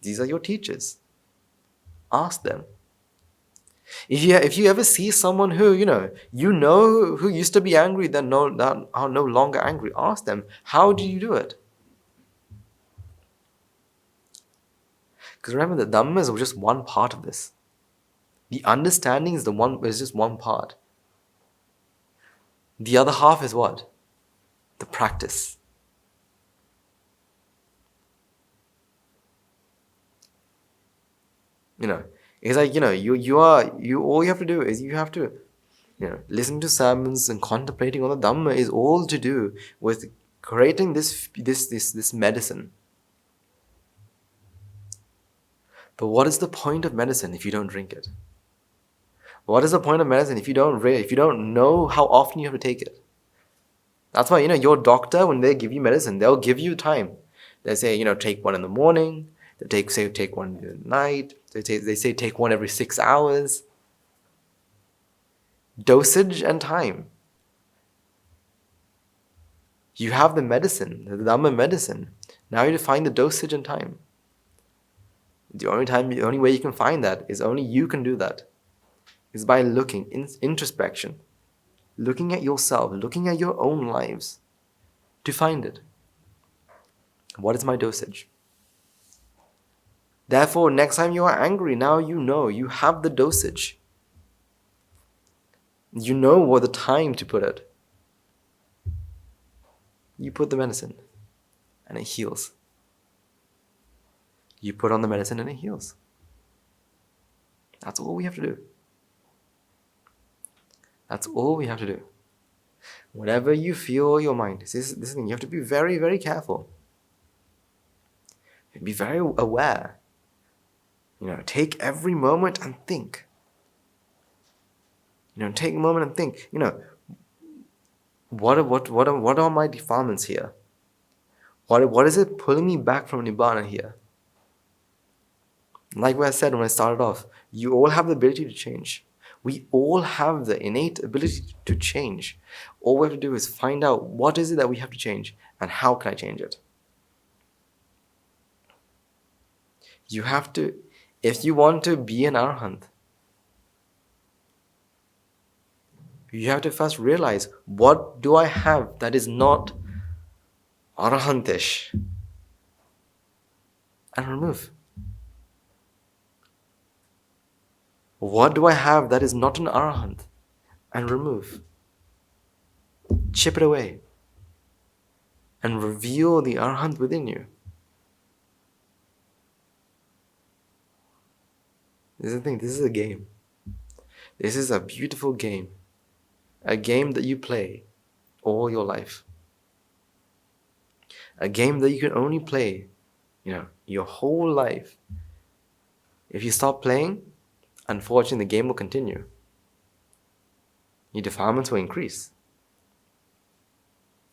These are your teachers. Ask them. If you ever see someone who who used to be angry that are no longer angry, ask them, how do you do it? Because remember, the Dhamma is just one part of this. The understanding is just one part. The other half is what? The practice. It's like, all you have to do is you have to, listen to sermons and contemplating on the Dhamma is all to do with creating this medicine. But what is the point of medicine if you don't drink it? What is the point of medicine if you don't know how often you have to take it? That's why, your doctor, when they give you medicine, they'll give you time. They say, take one in the morning. They say take one in the night. They say take one every 6 hours. Dosage and time. You have the medicine, the Dhamma medicine. Now you have to find the dosage and time. The only way you can find that is only you can do that. Is by looking, introspection. Looking at yourself, looking at your own lives to find it. What is my dosage? Therefore, next time you are angry, now you have the dosage. You know what the time to put it. You put the medicine and it heals. You put on the medicine and it heals. That's all we have to do. That's all we have to do. Whenever you feel your mind, this thing, you have to be very, very careful. Be very aware. Take every moment and think. Take a moment and think. What are my defilements here? What is it pulling me back from Nibbana here? Like what I said when I started off, you all have the ability to change. We all have the innate ability to change. All we have to do is find out what is it that we have to change and how can I change it. You have to, if you want to be an arahant, you have to first realize, what do I have that is not arahantish? And remove. What do I have that is not an arahant? And remove. Chip it away. And reveal the arahant within you. This is the thing, this is a game. This is a beautiful game. A game that you play all your life. A game that you can only play, your whole life. If you stop playing, unfortunately, the game will continue. Your defilements will increase.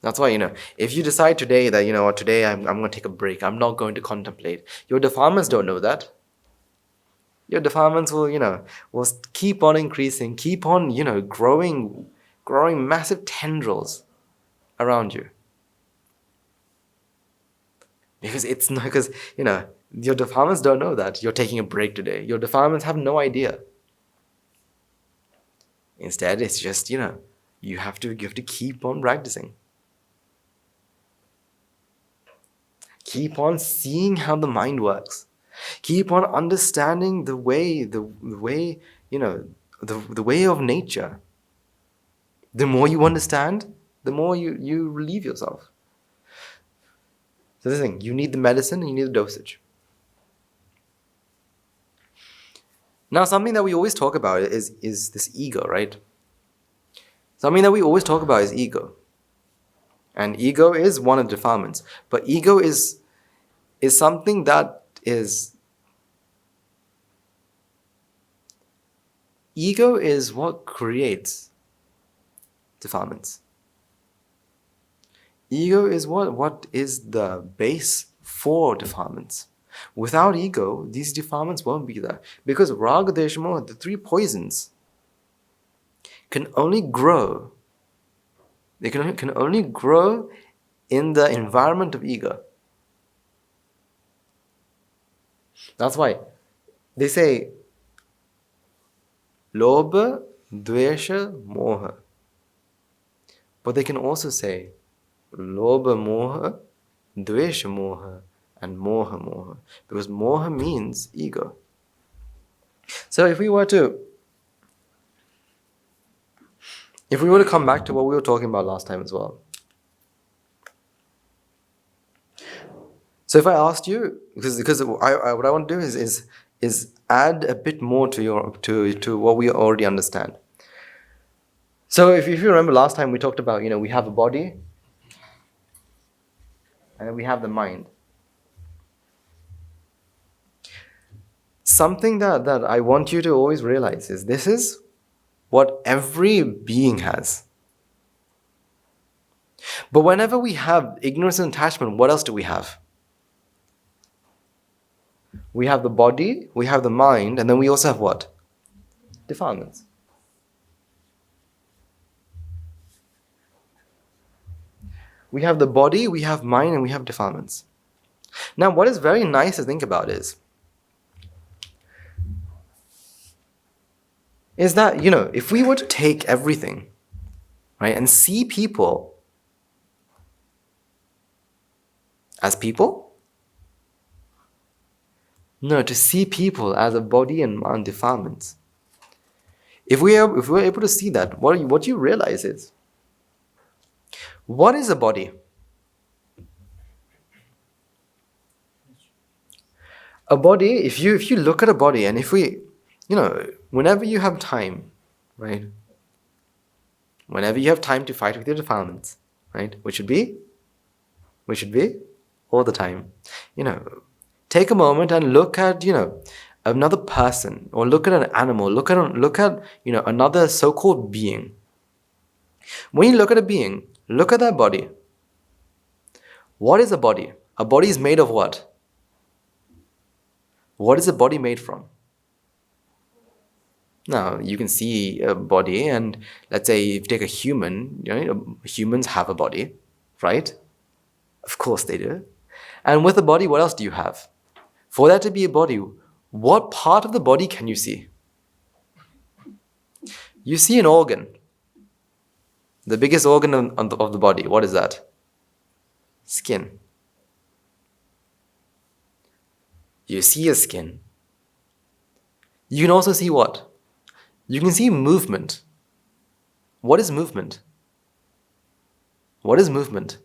That's why, if you decide today that, today I'm going to take a break, I'm not going to contemplate, your defilements don't know that. Your defilements will keep on increasing, keep on, growing massive tendrils around you. Because your defilements don't know that you're taking a break today. Your defilements have no idea. Instead, it's just, you have to keep on practicing. Keep on seeing how the mind works. Keep on understanding the way of nature. The more you understand, the more you relieve yourself. So this thing, you need the medicine and you need the dosage. Now, something that we always talk about is this ego, right? Something that we always talk about is ego. And ego is one of the defilements. But ego is something that is... Ego is what creates defilements. Ego is what is the base for defilements. Without ego, these defilements won't be there. Because raga, desha, moha, the three poisons, can only grow. They can only grow in the environment of ego. That's why they say lobha, dvesha, moha. But they can also say lobha moha, dvesha moha, and moha moha. Because moha means ego. So if we were to come back to what we were talking about last time as well. So if I asked you, because what I want to do is is add a bit more to what we already understand. So if you remember last time we talked about, we have a body and then we have the mind. Something that I want you to always realize is this is what every being has. But whenever we have ignorance and attachment, what else do we have? We have the body, we have the mind, and then we also have what? Defilements. We have the body, we have mind, and we have defilements. Now, what is very nice to think about is that, if we were to take everything, right, and see people as people? No, to see people as a body and mind defilements. If we're able to see that, what you realize is, what is a body? A body, if you look at a body, and if we, whenever you have time, right? Whenever you have time to fight with your defilements, right? Which should be all the time. Take a moment and look at, another person, or look at an animal, look at another so-called being. When you look at a being, look at that body. What is a body? A body is made of what? What is a body made from? Now, you can see a body, and let's say if you take a human, humans have a body, right? Of course they do. And with a body, what else do you have? For that to be a body, what part of the body can you see? You see an organ. The biggest organ of the body, what is that? Skin. You see a skin. You can also see what? You can see movement. What is movement? What is movement?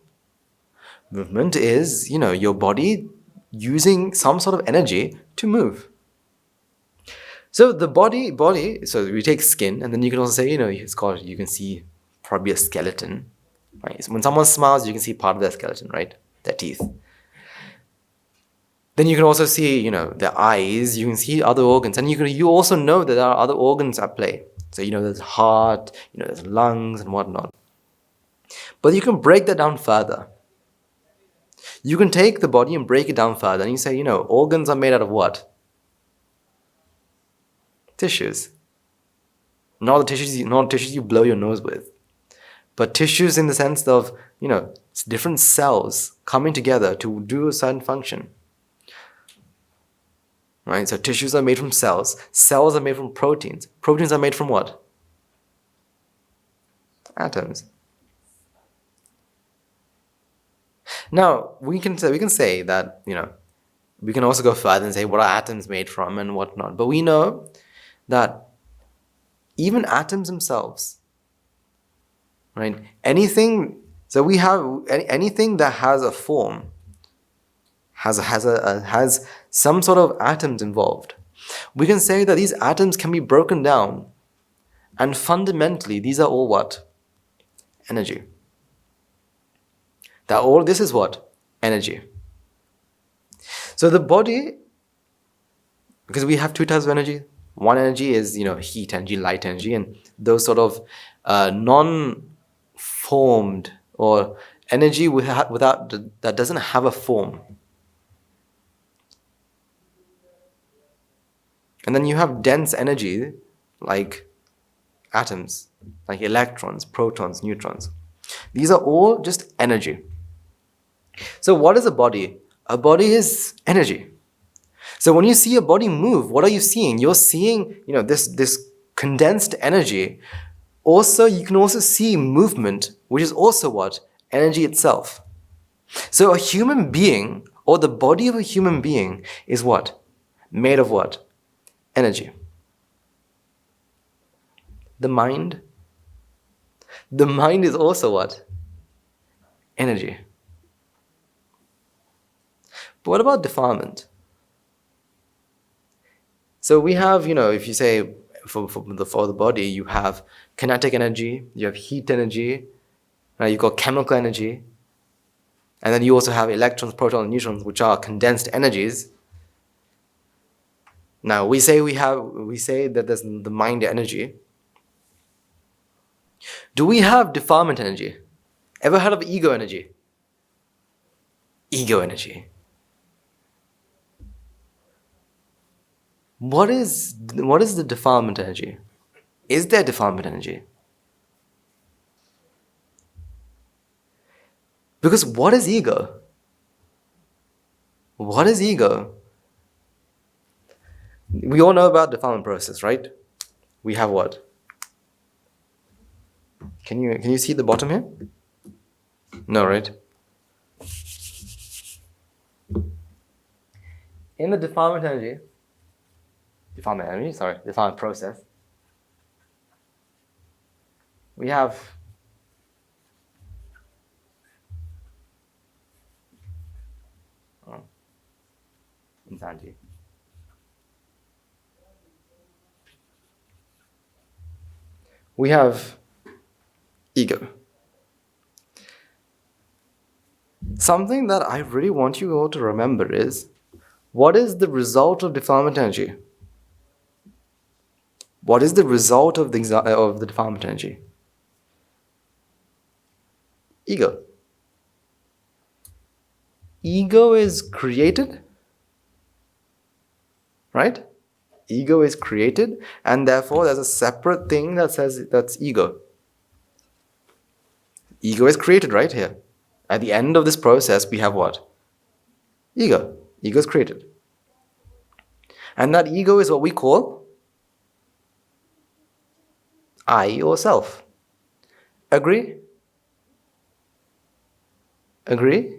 Movement is, your body using some sort of energy to move. So the body, so we take skin, and then you can also say, you can see probably a skeleton, right? So when someone smiles, you can see part of their skeleton, right? Their teeth. Then you can also see, their eyes, you can see other organs, and you also know that there are other organs at play. So, there's heart, there's lungs and whatnot. But you can break that down further. You can take the body and break it down further, and you say, organs are made out of what? Tissues. Not the tissues you blow your nose with, but tissues in the sense of, different cells coming together to do a certain function. Right? So tissues are made from cells. Cells are made from proteins. Proteins are made from what? Atoms. Now, we can say that, we can also go further and say what are atoms made from and whatnot. But we know that even atoms themselves, right? Anything that has a form has some sort of atoms involved. We can say that these atoms can be broken down, and fundamentally these are all what? Energy. That all this is what? Energy. So the body, because we have two types of energy. One energy is, heat energy, light energy, and those sort of non-formed or energy that doesn't have a form. And then you have dense energy like atoms, like electrons, protons, neutrons. These are all just energy. So what is a body? A body is energy. So when you see a body move, what are you seeing? You're seeing, this condensed energy. Also, you can also see movement, which is also what? Energy itself. So a human being, or the body of a human being, is what? Made of what? Energy. The mind is also what? Energy. But what about defilement? So we have, if you say for the body, you have kinetic energy, you have heat energy, you've got chemical energy, and then you also have electrons, protons, and neutrons, which are condensed energies. Now we say that there's the mind energy. Do we have defilement energy? Ever heard of ego energy? Ego energy. What is the defilement energy? Is there defilement energy? Because what is ego? What is ego? We all know about defilement process, right? We have what? Can you see the bottom here? No, right? In the defilement process, we have insanity. We have ego. Something that I really want you all to remember is, what is the result of defilement energy? What is the result of the defilement energy? Ego. Ego is created, right? Ego is created, and therefore there's a separate thing that says that's ego. Ego is created right here. At the end of this process, we have what? Ego. Ego is created. And that ego is what we call I or self. Agree? Agree?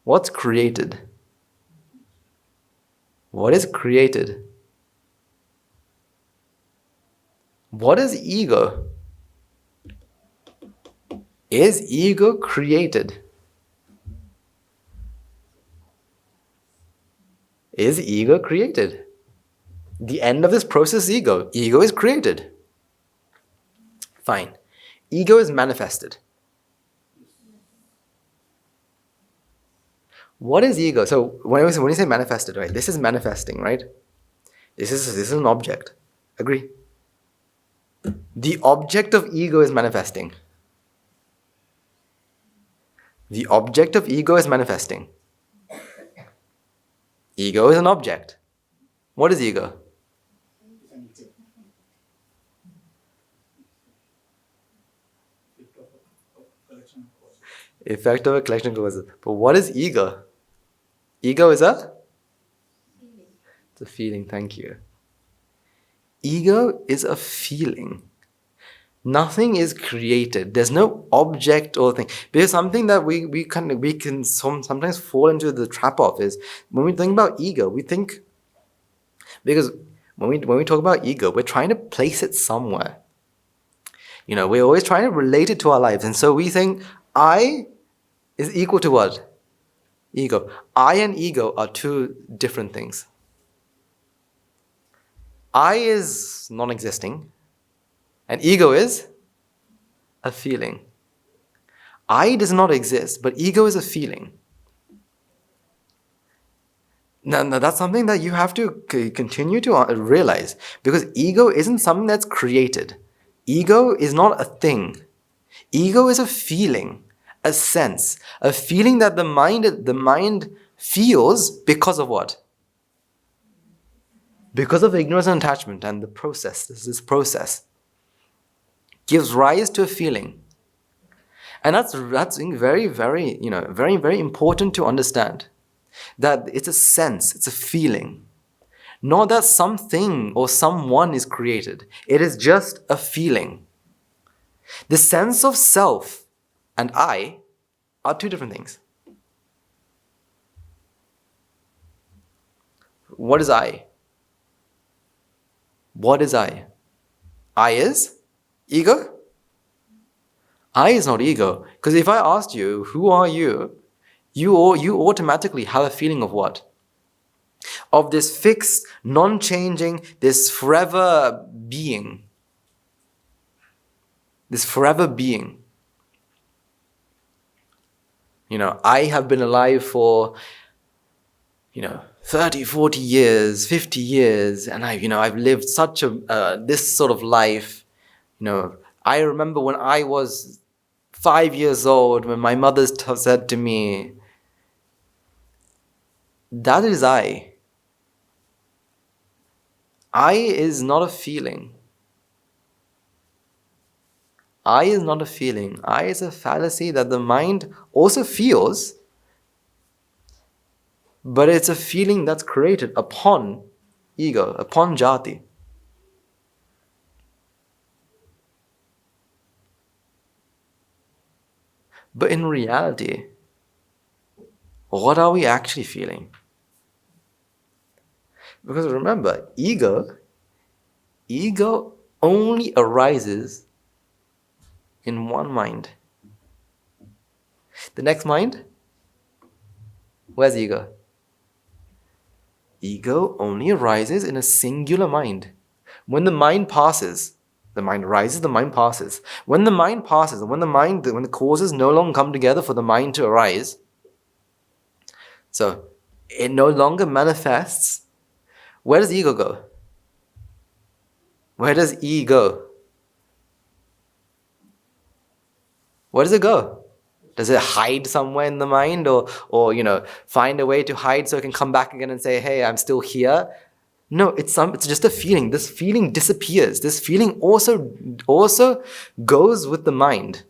What's created? What is created? What is ego? Is ego created? Is ego created? The end of this process is ego. Ego is created. Fine. Ego is manifested. What is ego? So when you say manifested, right? This is manifesting, right? This is an object. Agree? The object of ego is manifesting. The object of ego is manifesting. Ego is an object. What is ego? Effect of a collection of causes. But what is ego? Ego is a? It's a feeling, thank you. Ego is a feeling. Nothing is created. There's no object or thing. Because something that we can sometimes fall into the trap of is, when we think about ego, we think, because when we talk about ego, we're trying to place it somewhere. We're always trying to relate it to our lives. And so we think I is equal to what? Ego. I and ego are two different things. I is non-existing, and ego is a feeling. I does not exist, but ego is a feeling. Now that's something that you have to continue to realize, because ego isn't something that's created. Ego is not a thing. Ego is a feeling, a sense, a feeling that the mind feels because of what? Because of ignorance and attachment, and the process, this process gives rise to a feeling. And that's very, very, very, very important to understand. That it's a sense, it's a feeling. Not that something or someone is created. It is just a feeling. The sense of self and I are two different things. What is I? What is I? I is ego? I is not ego. Because if I asked you, who are you? You automatically have a feeling of what? of this fixed, non-changing, this forever being. This forever being. I have been alive for, 30, 40 years, 50 years, and I've lived such this sort of life. I remember when I was 5 years old, when my mother said to me, that is I. I is not a feeling. I is not a feeling. I is a fallacy that the mind also feels, but it's a feeling that's created upon ego, upon jati. But in reality, what are we actually feeling? Because remember, ego only arises in one mind. The next mind, where's ego? Ego only arises in a singular mind. When the mind passes, the mind arises, the mind passes. When the mind passes, when the causes no longer come together for the mind to arise, so it no longer manifests. Where does ego go? Where does ego? Where does it go? Does it hide somewhere in the mind, or find a way to hide so it can come back again and say, hey, I'm still here? No, it's just a feeling. This feeling disappears. This feeling also goes with the mind.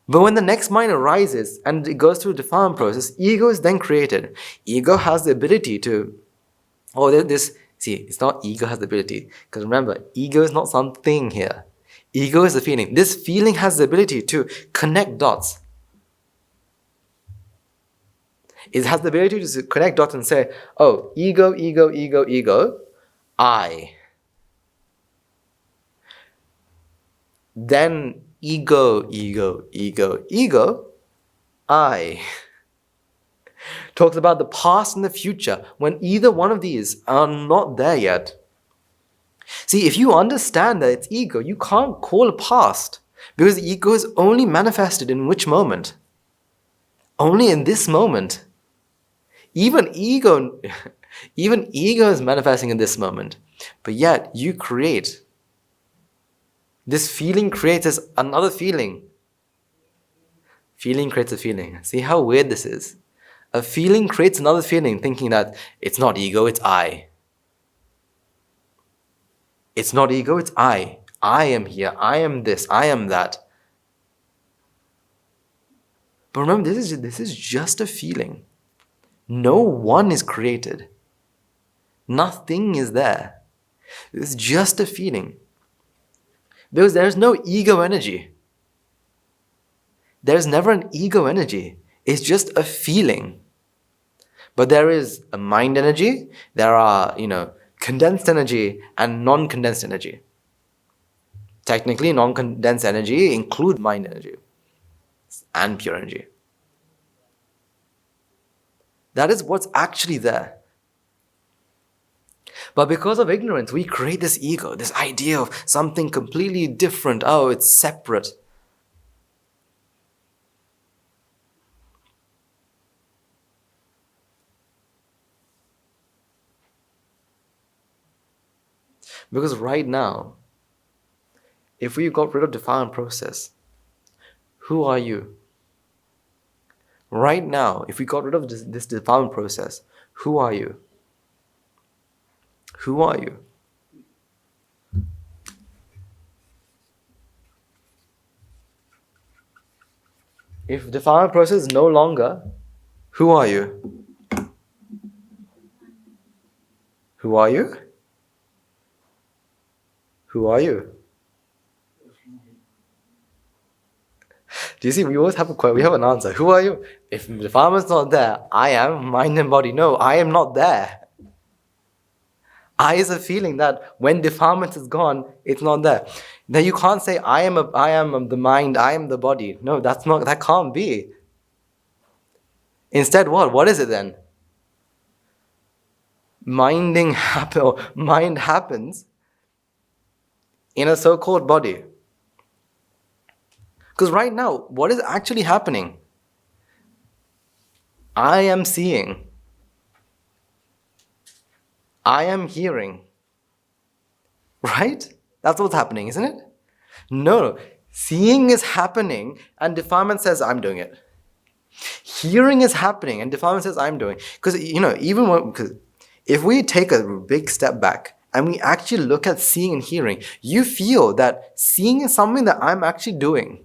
But when the next mind arises and it goes through a defilement process, ego is then created. Ego has the ability to, it's not ego has the ability, because remember, ego is not something here. Ego is a feeling. This feeling has the ability to connect dots. It has the ability to connect dots and say, oh, ego, I. Then ego, I. Talks about the past and the future, when either one of these are not there yet. See, if you understand that it's ego, you can't call a past, because ego is only manifested in which moment? Only in this moment. Even ego is manifesting in this moment. But yet, you create. This feeling creates another feeling. Feeling creates a feeling. See how weird this is? A feeling creates another feeling, thinking that it's not ego, it's I. It's not ego, it's I. I am here, I am this, I am that. But remember, this is just a feeling. No one is created. Nothing is there. It's just a feeling. Because there's no ego energy. There's never an ego energy. It's just a feeling. But there is a mind energy. There are, condensed energy and non-condensed energy. Technically, non-condensed energy includes mind energy and pure energy. That is what's actually there. But because of ignorance, we create this ego, this idea of something completely different. Oh, it's separate. Because right now, if we got rid of defilement process, who are you? Right now, if we got rid of this defilement process, who are you? Who are you? If defilement process is no longer, who are you? Who are you? Who are you? Do you see, we always have we have an answer. Who are you? If defilement is not there, I am mind and body. No, I am not there. I is a feeling that when defilement is gone, it's not there. Then you can't say I am the mind, I am the body. No, that can't be. Instead, what? What is it then? Mind happens in a so-called body. Because right now, what is actually happening? I am seeing. I am hearing. Right? That's what's happening, isn't it? No. Seeing is happening and defilement says, I'm doing it. Hearing is happening and defilement says, I'm doing. Because, because if we take a big step back and we actually look at seeing and hearing, you feel that seeing is something that I'm actually doing.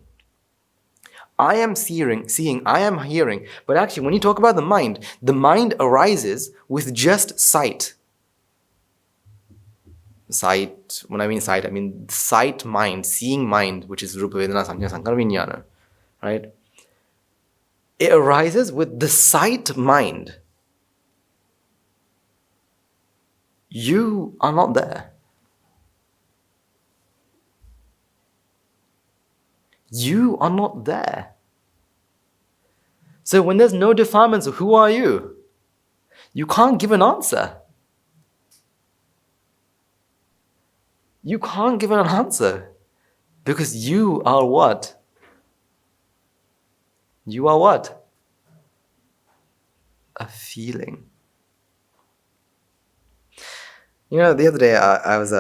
I am seeing, I am hearing. But actually, when you talk about the mind arises with just sight. Sight, when I mean sight, I mean sight mind, seeing mind, which is Rupa Vedana Sanya Sankara Vijnana, right? It arises with the sight mind. You are not there. You are not there. So when there's no defilements, who are you? You can't give an answer. You can't give an answer. Because you are what? You are what? A feeling. The other day I was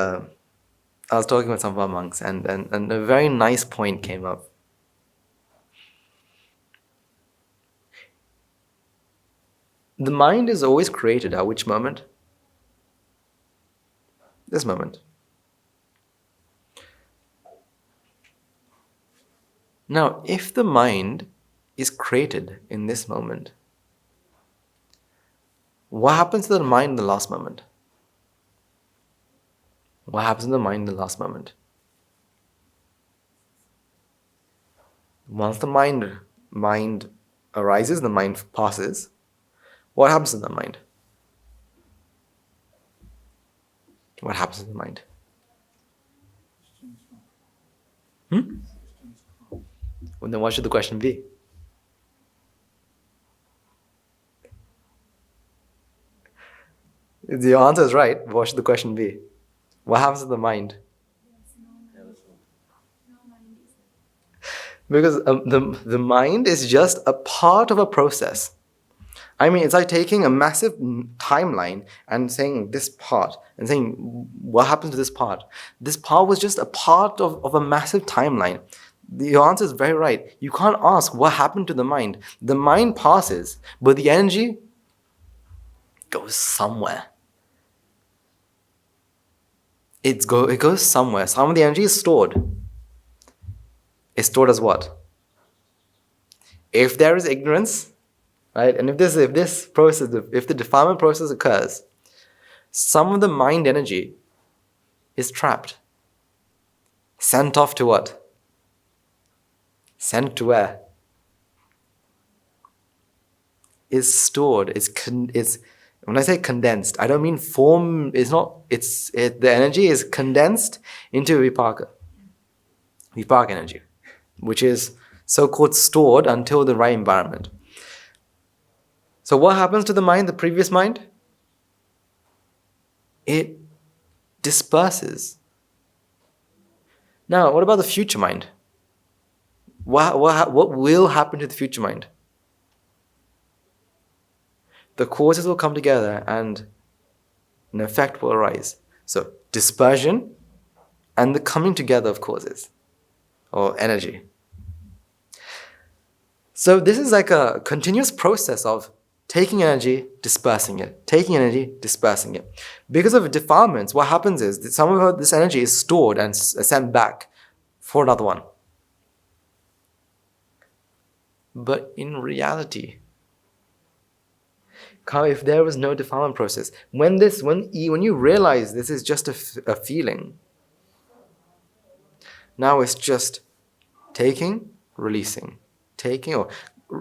talking with some of our monks and a very nice point came up. The mind is always created at which moment? This moment. Now, if the mind is created in this moment, what happens to the mind in the last moment? What happens to the mind in the last moment? Once the mind arises, the mind passes, what happens to the mind? What happens to the mind? Well, then what should the question be? The answer is right. What should the question be? What happens to the mind? Because the mind is just a part of a process. I mean, it's like taking a massive timeline and saying this part and saying, what happens to this part? This part was just a part of a massive timeline. Your answer is very right. You can't ask what happened to the mind. The mind passes, but the energy goes somewhere. It goes somewhere. Some of the energy is stored. It's stored as what? If there is ignorance, right? And if the defilement process occurs, some of the mind energy is trapped. Sent off to what? Sent to where? Is stored. It's when I say condensed, I don't mean form. It's not. The energy is condensed into vipaka energy, which is so-called stored until the right environment. So what happens to the mind, the previous mind? It disperses. Now, what about the future mind? What will happen to the future mind? The causes will come together and an effect will arise. So, dispersion and the coming together of causes or energy. So, this is like a continuous process of taking energy, dispersing it, taking energy, dispersing it. Because of defilements, what happens is that some of this energy is stored and sent back for another one. But in reality, if there was no defilement process, when you realize this is just a feeling, now it's just taking, releasing, taking, or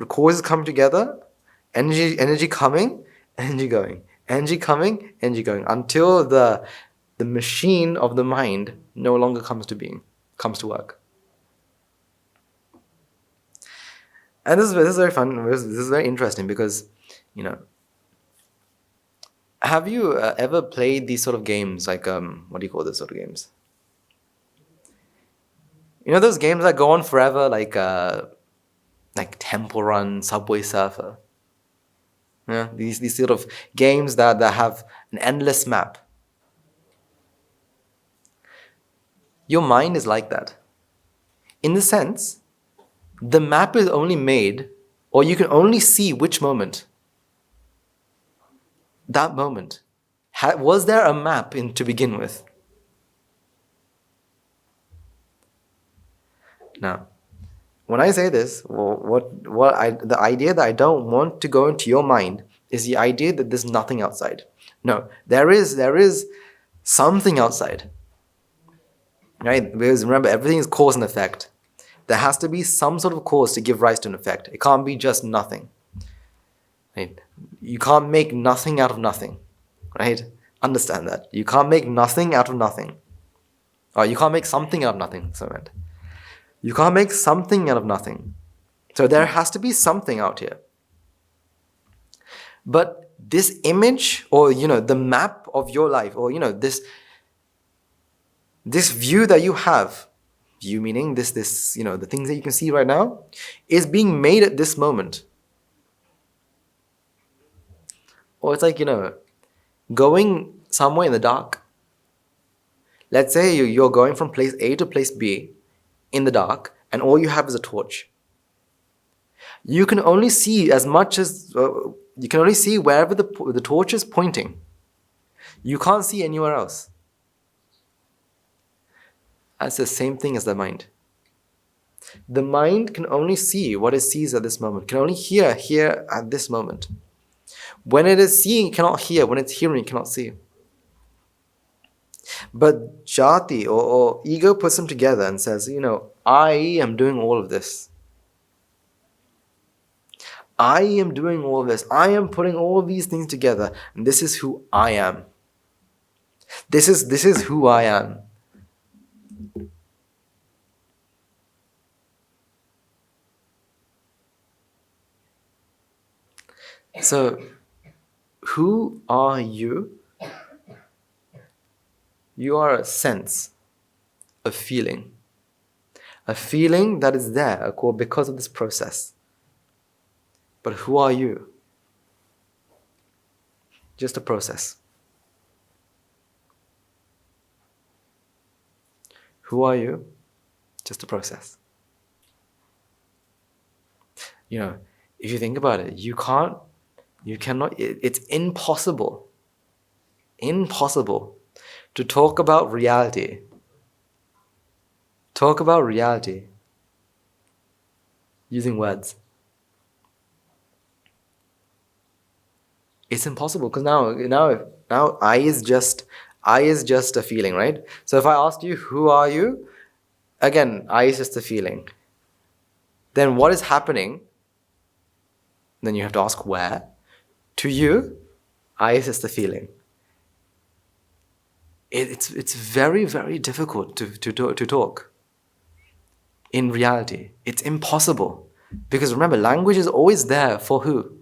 causes come together, energy coming, energy going, energy coming, energy going, until the machine of the mind no longer comes to being, comes to work. And this is very fun. This is very interesting because, Have you ever played these sort of games, like, what do you call those sort of games? You know those games that go on forever, like Temple Run, Subway Surfer? Yeah, these sort of games that have an endless map. Your mind is like that. In the sense, the map is only made, or you can only see which moment. That moment. Was there a map to begin with? Now, when I say this, the idea that I don't want to go into your mind is the idea that there's nothing outside. No, there is something outside. Right? Because remember, everything is cause and effect. There has to be some sort of cause to give rise to an effect. It can't be just nothing. Right? You can't make nothing out of nothing. Right? Understand that. You can't make nothing out of nothing. Or you can't make something out of nothing. So I meant. You can't make something out of nothing. So there has to be something out here. But this image, or the map of your life, or this view that you have, view meaning this the things that you can see right now, is being made at this moment. Or it's like, going somewhere in the dark. Let's say you're going from place A to place B in the dark, and all you have is a torch. You can only see as much as you can only see wherever the torch is pointing. You can't see anywhere else. That's the same thing as the mind. The mind can only see what it sees at this moment, can only hear at this moment. When it is seeing, it cannot hear. When it's hearing, it cannot see. But jati or ego puts them together and says, I am doing all of this. I am doing all of this. I am putting all of these things together, and this is who I am. This is who I am. So, who are you? You are a sense, a feeling that is there because of this process. But who are you? Just a process. Who are you? Just a process. If you think about it, it's impossible to talk about reality. Talk about reality using words. It's impossible because now I is just a feeling, right? So if I asked you, who are you? Again, I is just a feeling. Then what is happening? Then you have to ask where. To you, I is just a feeling. It's very, very difficult to talk. In reality, it's impossible. Because remember, language is always there for who?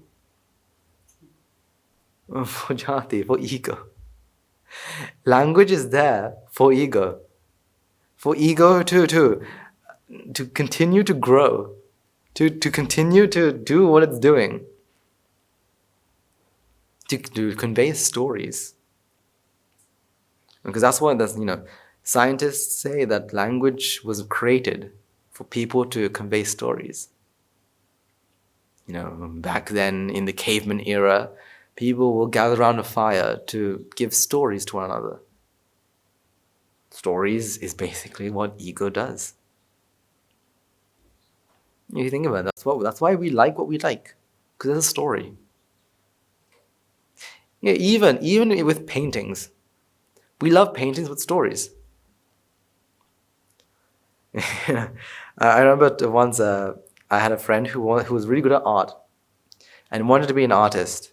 For jati, for ego. Language is there for ego. For ego to continue to grow. To continue to do what it's doing. To convey stories. Because that's what scientists say, that language was created for people to convey stories. Back then in the caveman era, people will gather around a fire to give stories to one another. Stories is basically what ego does. You think about it, that's why we like what we like, because there's a story. Yeah, even with paintings, we love paintings with stories. I remember once I had a friend who was really good at art and wanted to be an artist,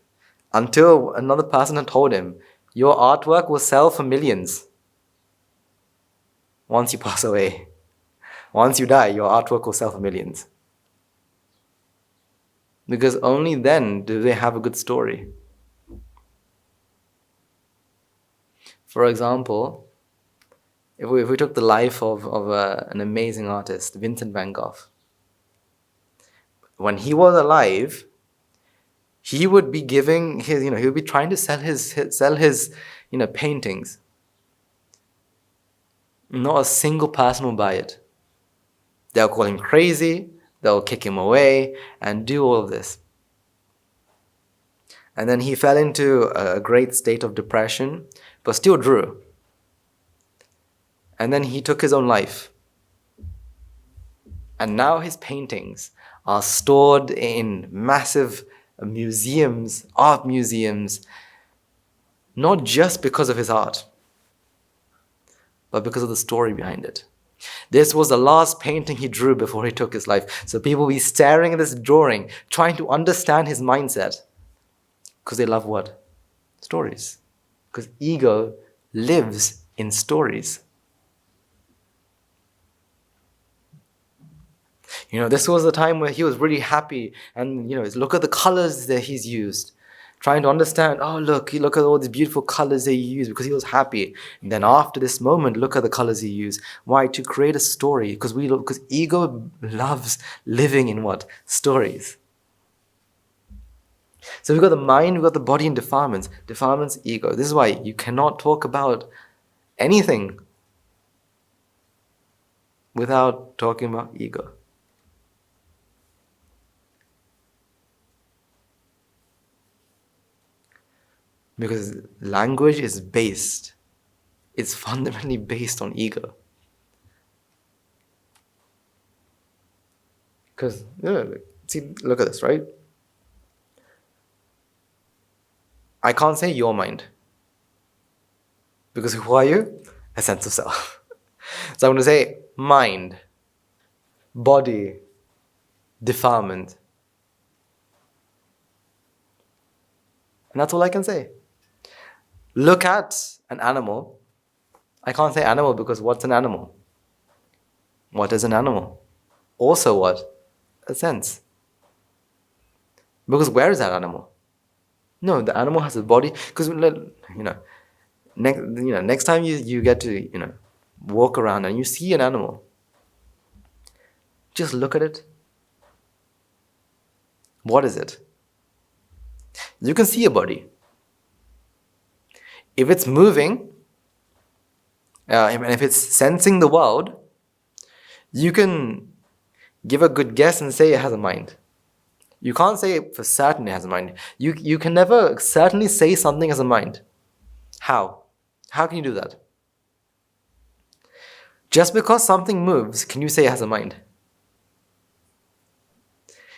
until another person had told him, your artwork will sell for millions once you pass away. Once you die, your artwork will sell for millions. Because only then do they have a good story. For example, if we took the life of an amazing artist, Vincent van Gogh. When he was alive, he would be giving his, he would be trying to sell his paintings. Not a single person will buy it. They'll call him crazy, they'll kick him away, and do all of this. And then he fell into a great state of depression, but still drew. And then he took his own life. And now his paintings are stored in massive museums, art museums, not just because of his art, but because of the story behind it. This was the last painting he drew before he took his life. So people will be staring at this drawing, trying to understand his mindset. Because they love what? Stories. Because ego lives in stories. This was the time where he was really happy, and look at the colors that he's used. Trying to understand, look at all these beautiful colors that he used, because he was happy. And then after this moment, look at the colors he used. Why? To create a story, because ego loves living in what? Stories. So we've got the mind, we've got the body, and defilements. Defilements, ego. This is why you cannot talk about anything without talking about ego. Because language is it's fundamentally based on ego. Because, look at this, right? I can't say your mind. Because who are you? A sense of self. So I'm going to say mind, body, defilement. And that's all I can say. Look at an animal. I can't say animal because what's an animal? What is an animal? Also what? A sense. Because where is that animal? No, the animal has a body. Because next time you get to walk around and you see an animal, just look at it. What is it? You can see a body. If it's moving, and if it's sensing the world, you can give a good guess and say it has a mind. You can't say for certain it has a mind. You can never certainly say something has a mind. How? How can you do that? Just because something moves, can you say it has a mind?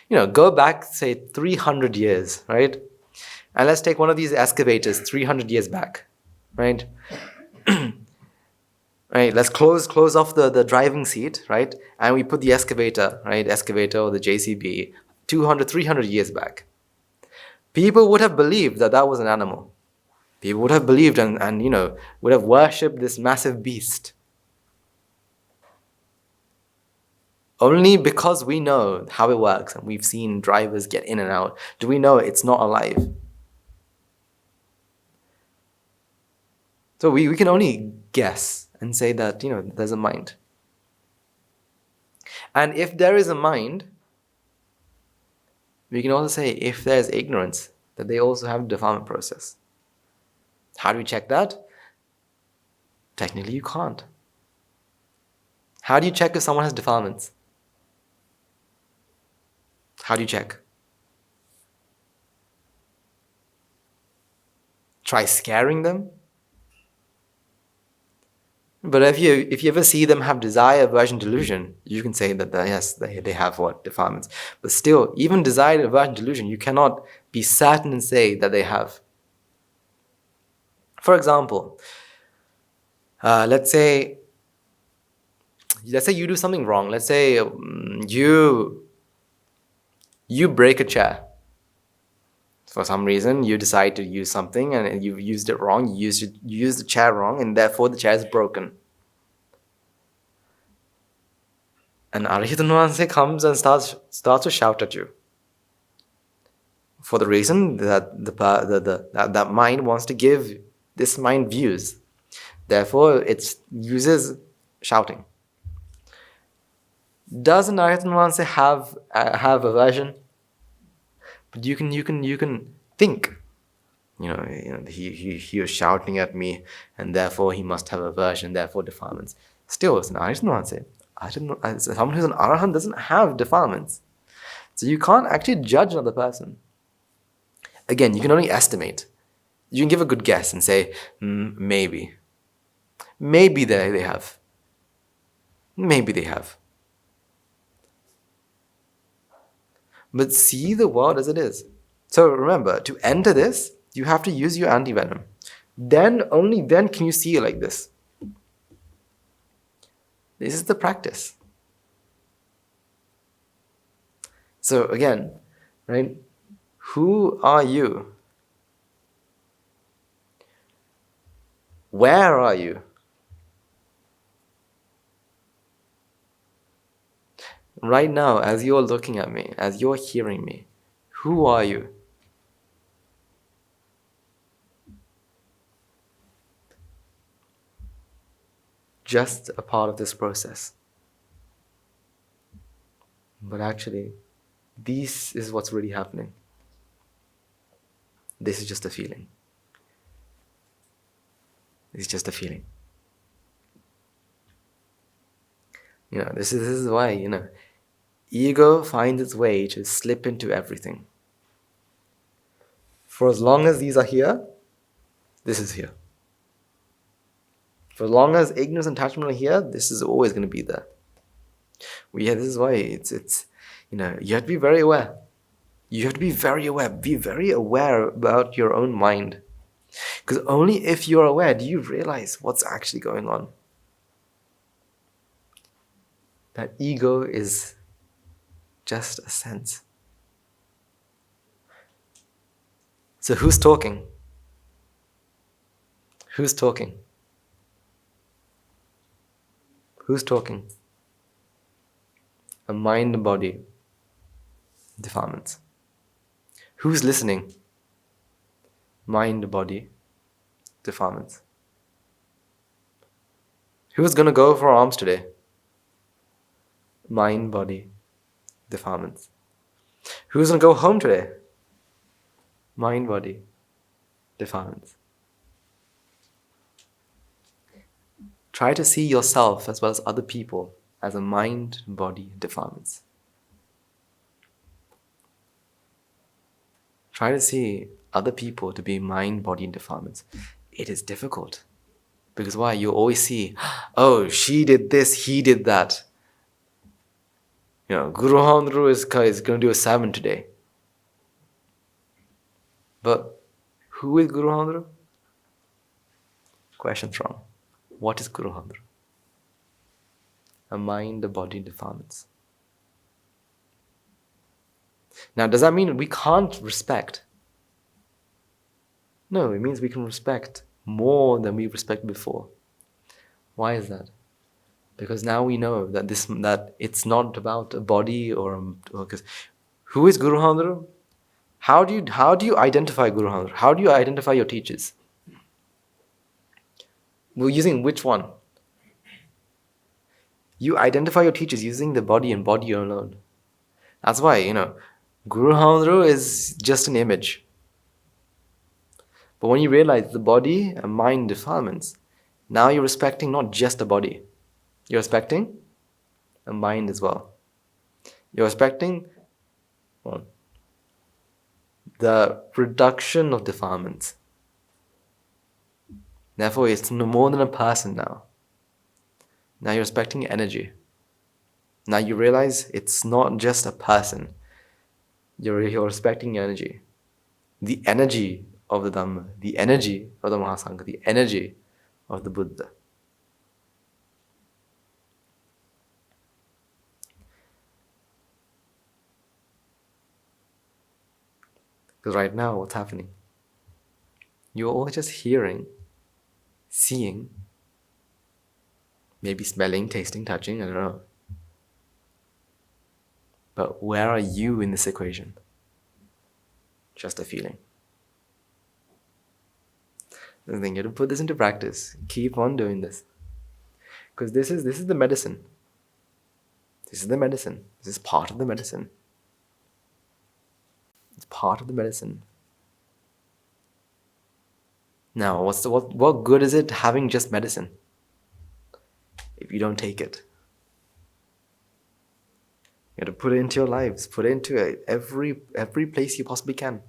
Go back, say, 300 years, right? And let's take one of these excavators 300 years back, right? Right, let's close off the driving seat, right? And we put the excavator, right? Excavator or the JCB 200, 300 years back. People would have believed that was an animal. People would have believed and would have worshipped this massive beast. Only because we know how it works and we've seen drivers get in and out do we know it's not alive. So we can only guess and say that, there's a mind. And if there is a mind, we can also say if there's ignorance, that they also have a defilement process. How do we check that? Technically, you can't. How do you check if someone has defilements? How do you check? Try scaring them? But if you ever see them have desire, aversion, delusion, you can say that yes, they have what? Defilements. But still, even desire, aversion, delusion, you cannot be certain and say that they have. For example, let's say you do something wrong. Let's say you break a chair. For some reason, you decide to use something and you've used it wrong. You used the chair wrong, and therefore the chair is broken. And Arihatan comes and starts to shout at you. For the reason that that mind wants to give this mind views. Therefore, it uses shouting. Does an enlightened have aversion? But you can think. He was shouting at me, and therefore he must have aversion. Therefore, defilements. Still, it's an enlightened someone who's an arahant doesn't have defilements. So you can't actually judge another person. Again, you can only estimate. You can give a good guess and say, maybe. Maybe they have. Maybe they have. But see the world as it is. So remember, to enter this, you have to use your anti-venom. Only then can you see it like this. This is the practice. So again, right? Who are you? Where are you? Right now, as you're looking at me, as you're hearing me, who are you? Just a part of this process. But actually, this is what's really happening. This is just a feeling. It's just a feeling. This is why, ego finds its way to slip into everything. For as long as these are here, this is here. For as long as ignorance and attachment are here, this is always going to be there. This is why it's you have to be very aware. You have to be very aware. Be very aware about your own mind. Because only if you're aware do you realize what's actually going on. That ego is just a sense. So who's talking? Who's talking? Who's talking? A mind, body, defilements. Who's listening? Mind, body, defilements. Who's going to go for alms today? Mind, body, defilements. Who's going to go home today? Mind, body, defilements. Try to see yourself as well as other people as a mind, body, defilements. Try to see other people to be mind, body, and defilements. It is difficult. Because why? You always see, oh, she did this, he did that. Guru Handru is going to do a 7 today. But who is Guru Handru? Question's wrong. What is Guru Handru? A mind, a body, defilements. Now, does that mean we can't respect? No, it means we can respect more than we respected before. Why is that? Because now we know that it's not about a body because who is Guru Handru? How do you identify Guru Handru? How do you identify your teachers? We're using which one? You identify your teachers using the body and body alone. That's why, Guru Handru is just an image. But when you realize the body and mind defilements, now you're respecting not just the body. You're respecting the mind as well. You're respecting the reduction of defilements. Therefore, it's no more than a person now. Now you're respecting energy. Now you realize it's not just a person. You're respecting energy. The energy of the Dhamma, the energy of the Mahasangha, the energy of the Buddha. Because right now, what's happening? You're all just hearing, seeing, maybe smelling, tasting, touching, I don't know. But where are you in this equation? Just a feeling. I think you have to put this into practice. Keep on doing this. Because this is the medicine. This is the medicine. This is part of the medicine. It's part of the medicine. Now, what good is it having just medicine if you don't take it? You have to put it into your lives. Put it into every place you possibly can.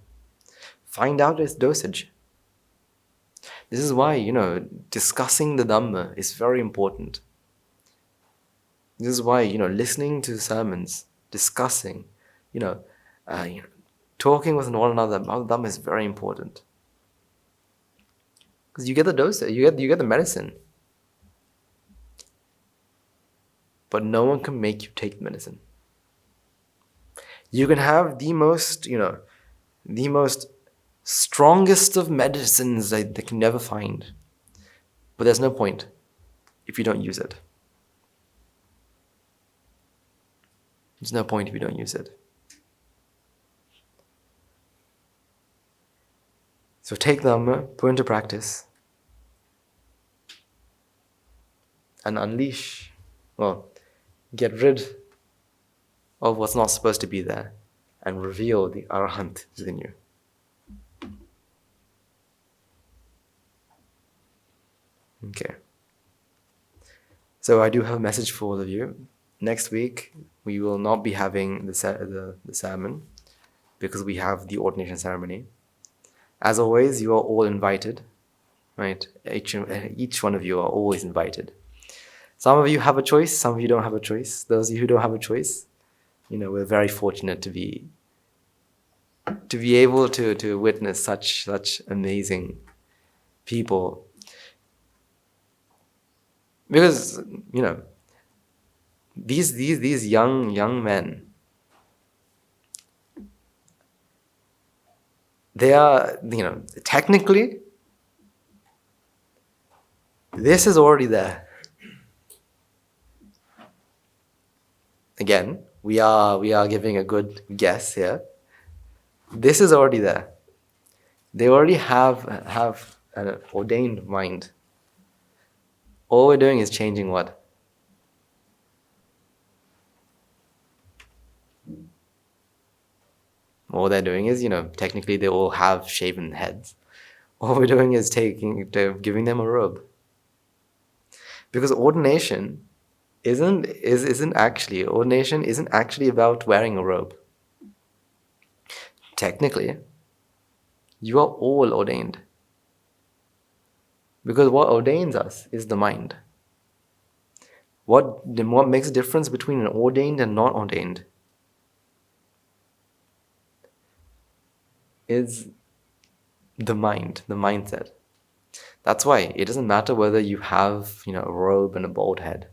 Find out its dosage. This is why, discussing the Dhamma is very important. This is why, listening to sermons, discussing, talking with one another about the Dhamma is very important. Because you get the dosage, you get the medicine. But no one can make you take the medicine. You can have the most strongest of medicines that they can never find. But there's no point if you don't use it. There's no point if you don't use it. So take Dhamma, put into practice, and unleash, get rid of what's not supposed to be there, and reveal the Arahant within you. Okay. So I do have a message for all of you. Next week, we will not be having the sermon because we have the ordination ceremony. As always, you are all invited, right? Each one of you are always invited. Some of you have a choice, some of you don't have a choice. Those of you who don't have a choice, we're very fortunate to be able to witness such amazing people. Because, these young men, they are, technically, this is already there. Again, we are giving a good guess here. This is already there. They already have an ordained mind. All we're doing is changing what? All they're doing is, technically they all have shaven heads. All we're doing is giving them a robe. Because ordination isn't actually about wearing a robe. Technically, you are all ordained. Because what ordains us is the mind. What makes a difference between an ordained and not ordained is the mind, the mindset. That's why it doesn't matter whether you have, a robe and a bald head.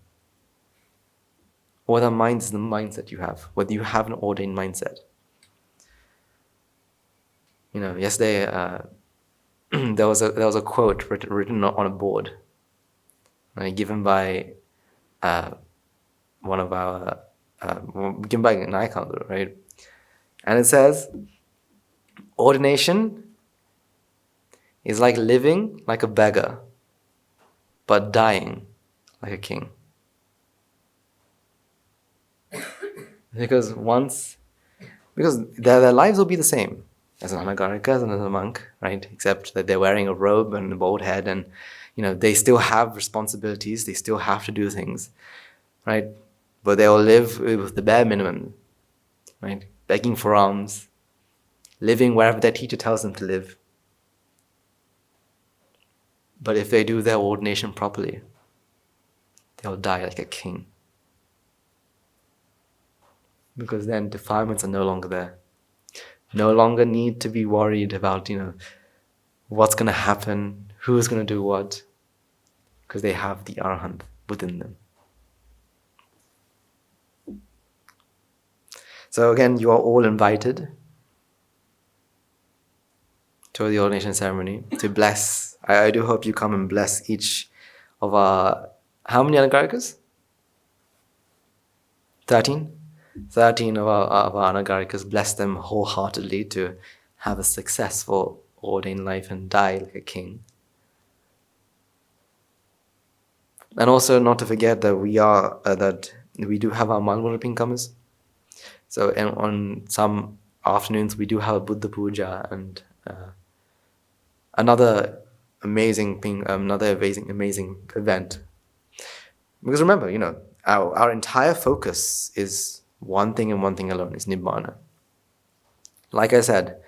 Or the mind is the mindset you have, whether you have an ordained mindset. Yesterday there was a quote written on a board, right, given by one of our given by an icon, right? And it says, ordination is like living like a beggar, but dying like a king. Because their lives will be the same as an anagarika, as a monk, right? Except that they're wearing a robe and a bald head, and they still have responsibilities, they still have to do things, right? But they will live with the bare minimum, right? Begging for alms, living wherever their teacher tells them to live. But if they do their ordination properly, they'll die like a king. Because then defilements are no longer there. No longer need to be worried about, what's going to happen, who's going to do what, because they have the Arahant within them. So again, you are all invited to the ordination ceremony to bless. I do hope you come and bless each of our, how many anagarikas? 13? 13 of our anagarikas, bless them wholeheartedly to have a successful ordained life and die like a king. And also not to forget that we do have our Malmurap incomers. So and on some afternoons we do have a Buddha Puja and another amazing event. Because remember, our entire focus is one thing and one thing alone, is Nibbana. Like I said,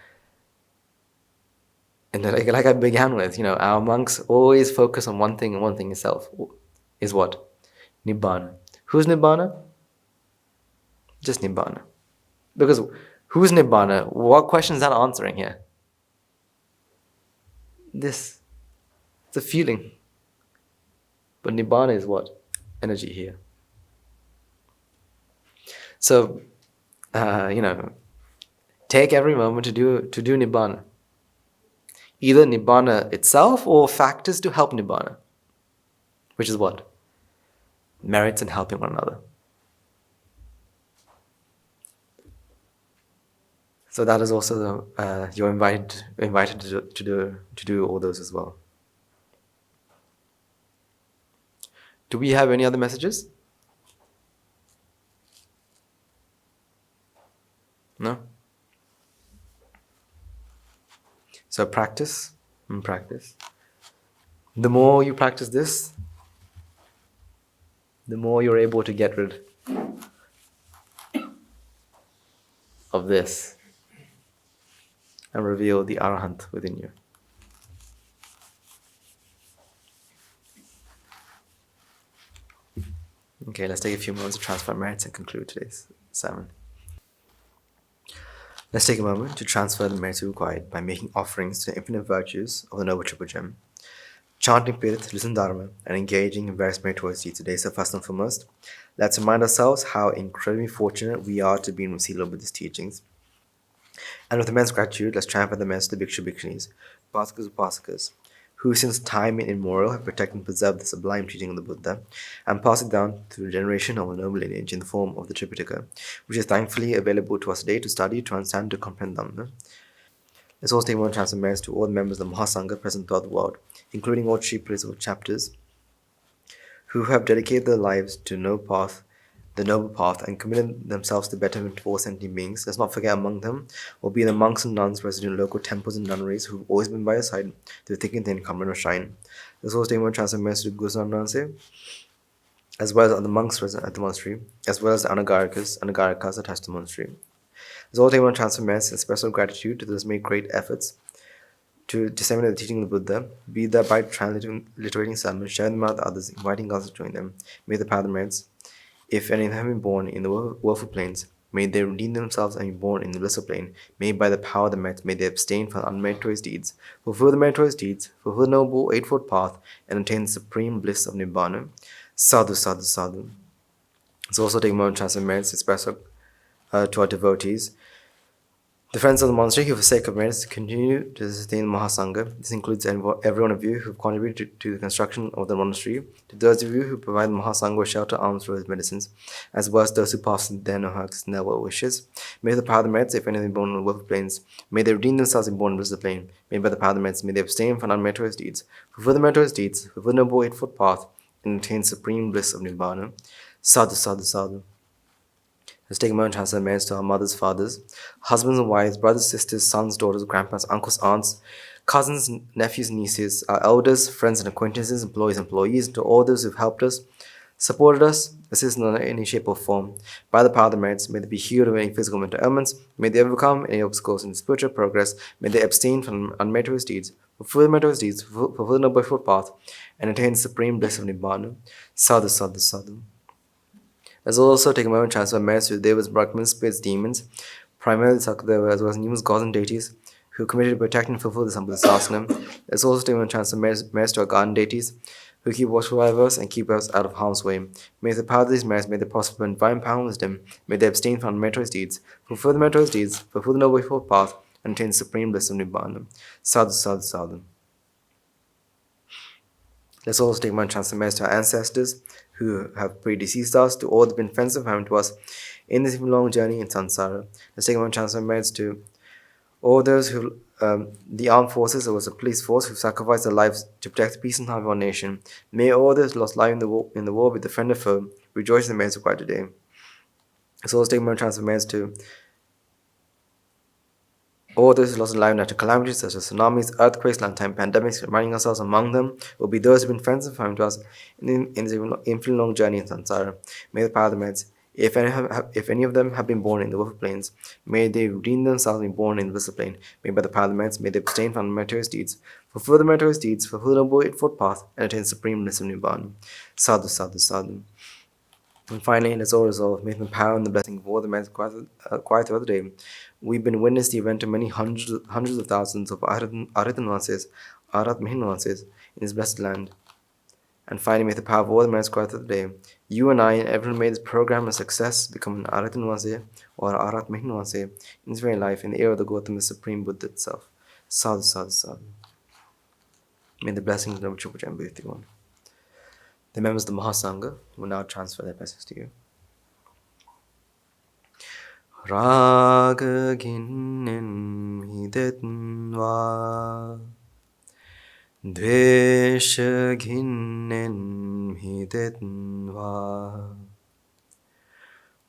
and like I began with, our monks always focus on one thing and one thing itself. Is what? Nibbana. Who's Nibbana? Just Nibbana. Because who's Nibbana? What question is that answering here? This. It's a feeling. But Nibbana is what? Energy here. So, take every moment to do Nibbana. Either Nibbana itself or factors to help Nibbana. Which is what? Merits in helping one another. So that is also you're invited to do all those as well. Do we have any other messages? No? So practice and practice. The more you practice this, the more you're able to get rid of this and reveal the Arahant within you. Okay, let's take a few moments to transfer merits and conclude today's sermon. Let's take a moment to transfer the merits required by making offerings to the infinite virtues of the Noble Triple Gem, chanting Pirith, listening Dharma, and engaging in various meritorious deeds today. So first and foremost, let's remind ourselves how incredibly fortunate we are to be in receipt of Buddhist teachings. And with immense gratitude, let's transfer the merits to the Bhikshu Bhikshunis, Upasakas Upasakas, who since time immemorial have protected and preserved the sublime teaching of the Buddha, and pass it down through the generation of a noble lineage in the form of the Tripitaka, which is thankfully available to us today to study, to understand, to comprehend Dhamma. Let's also take one transfer merits to all the members of the Mahasangha present throughout the world, including all chief principal chapters, who have dedicated their lives to the noble path, and committed themselves to betterment of all sentient beings. Let's not forget among them will be the monks and nuns resident in local temples and nunneries who've always been by your side through thick and thin, come and shine. Let's also take one transfer merits to Guru Nanse, as well as other monks resident at the monastery, as well as the Anagarikas attached to the monastery. Let's also take one transfer merits and special gratitude to those who made great efforts to disseminate the teaching of the Buddha, be that by transliterating sermons, sharing them out with others, inviting others to join them. May the path of merits, if any of them have been born in the woeful plains, may they redeem themselves and be born in the blissful plane. May by the power of the merits, may they abstain from unmeritorious deeds, fulfill the meritorious deeds, fulfill the noble eightfold path, and attain the supreme bliss of Nibbana. Sadhu, sadhu, sadhu. Let's also take a moment to transfer merits, express to our devotees. The friends of the monastery who, for the sake of merits, continue to sustain the Mahasangha. This includes every one of you who have contributed to the construction of the monastery, to those of you who provide the Mahasangha with shelter, alms, rose, medicines, as well as those who pass their no hugs and their well wishes. May the power of the merits, if any of them born on the woeful plains, may they redeem themselves and born in the plane. May by the power of the merits, may they abstain from unmeritorious deeds, fulfill the meritorious deeds, fulfill the noble eightfold path, and attain supreme bliss of Nibbana. Sadhu, sadhu, sadhu. Let's take a moment to transfer merits to our mothers, fathers, husbands and wives, brothers, sisters, sons, daughters, grandparents, uncles, aunts, cousins, nephews, nieces, our elders, friends and acquaintances, employees, and to all those who've helped us, supported us, assisted in any shape or form. By the power of the merits, may they be healed of any physical mental ailments, may they overcome any obstacles in spiritual progress, may they abstain from unmeritorious deeds, fulfill the meritorious deeds, fulfill the noble eightfold path, and attain the supreme bliss of Nibbana. Sadhu, sadhu, sadhu. Let's also take a moment to transfer merits to Devas, Brahmins, spirits, demons, primarily Sakadeva, as well as numerous gods and deities who committed to protect and fulfill the Sambuddhasasana. Let's also take a moment to transfer merits to our garden deities who keep watchful over us and keep us out of harm's way. May the power of these merits, may they prosper in divine power and wisdom, may they abstain from meritorious deeds, fulfill the meritorious deeds, fulfill the noble eightfold path, and attain the supreme bliss of Nibbana. Sadhu, sadhu, sadhu. Let's also take a moment to transfer merits to our ancestors who have predeceased us, to all that have been friends and family to us in this long journey in samsara. Let's take a moment to transfer merits to all those who the armed forces, it was a police force who sacrificed their lives to protect the peace and harmony of our nation. May all those lost life in the war with the friend of foe rejoice in the merits of quiet today. So let's take a moment to transfer merits to all those who lost their life in natural calamities such as tsunamis, earthquakes, long-time pandemics, reminding ourselves among them will be those who have been friends and family to us in this infinite long journey in samsara. May the power of the merits, if any of them have been born in the wilful planes, may they redeem themselves and be born in the blissful plane. May by the power of the merits, may they abstain from the meritorious deeds, fulfill the meritorious deeds, fulfill the noble eightfold path, and attain supreme bliss of Nibbana. Sadhu, sadhu, sadhu. And finally, let's all resolve, may the power and the blessing of all the men quiet throughout the day. We've been witness the event of many hundreds of thousands of Arat Mahinvances in this blessed land. And finally, may the power of all the men quiet throughout the day. You and I and everyone made this program a success, become an Arat or Arat Mahinvanse in this very life, in the era of the Gautam, the Supreme Buddha itself. Sadhu, sadhu, sadhu. May the blessings of Noble Tripura be with you all. The members of the Mahasangha will now transfer their blessings to you. Raga ginnen hidetva Dvesha ginnen hidetva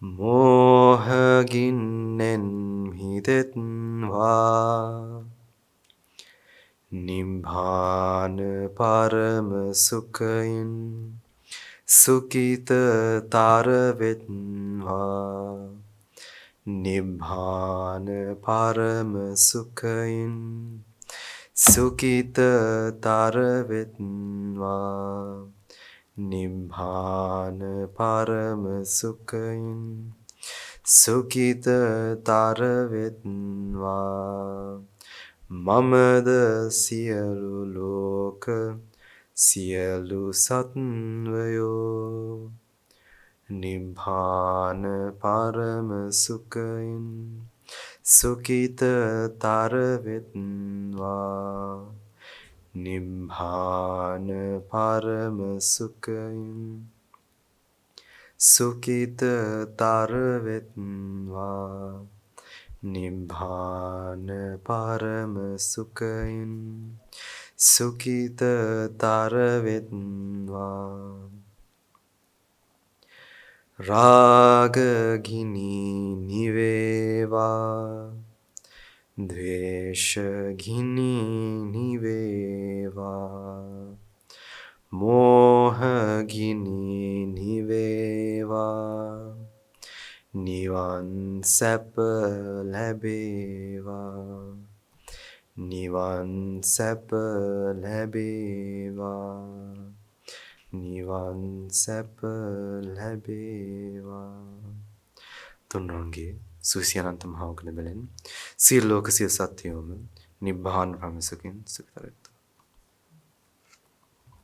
Moha ginnen hidetva Nibbana param sukhayin Sukita taravetva Nibbana param sukhayin Sukita taravetva Nibbana param sukhayin Sukita taravetva Mamada siyalu loka Siyalu satvayo Nibbana param sukhayin Sukita taravetva Nibbana param sukhayin Sukita taravetva Nibbana param sukhayin Sukita taravetva Raga gini niveva Dvesha gini niveva Moha gini niveva Nivan sapa labeva Nivan sapa labeva Nivan sapa labeva Tunrangi Susyananta Mahogany Belin Sil Lokasya Satyom Nibbana Brahmasukin Sukhtare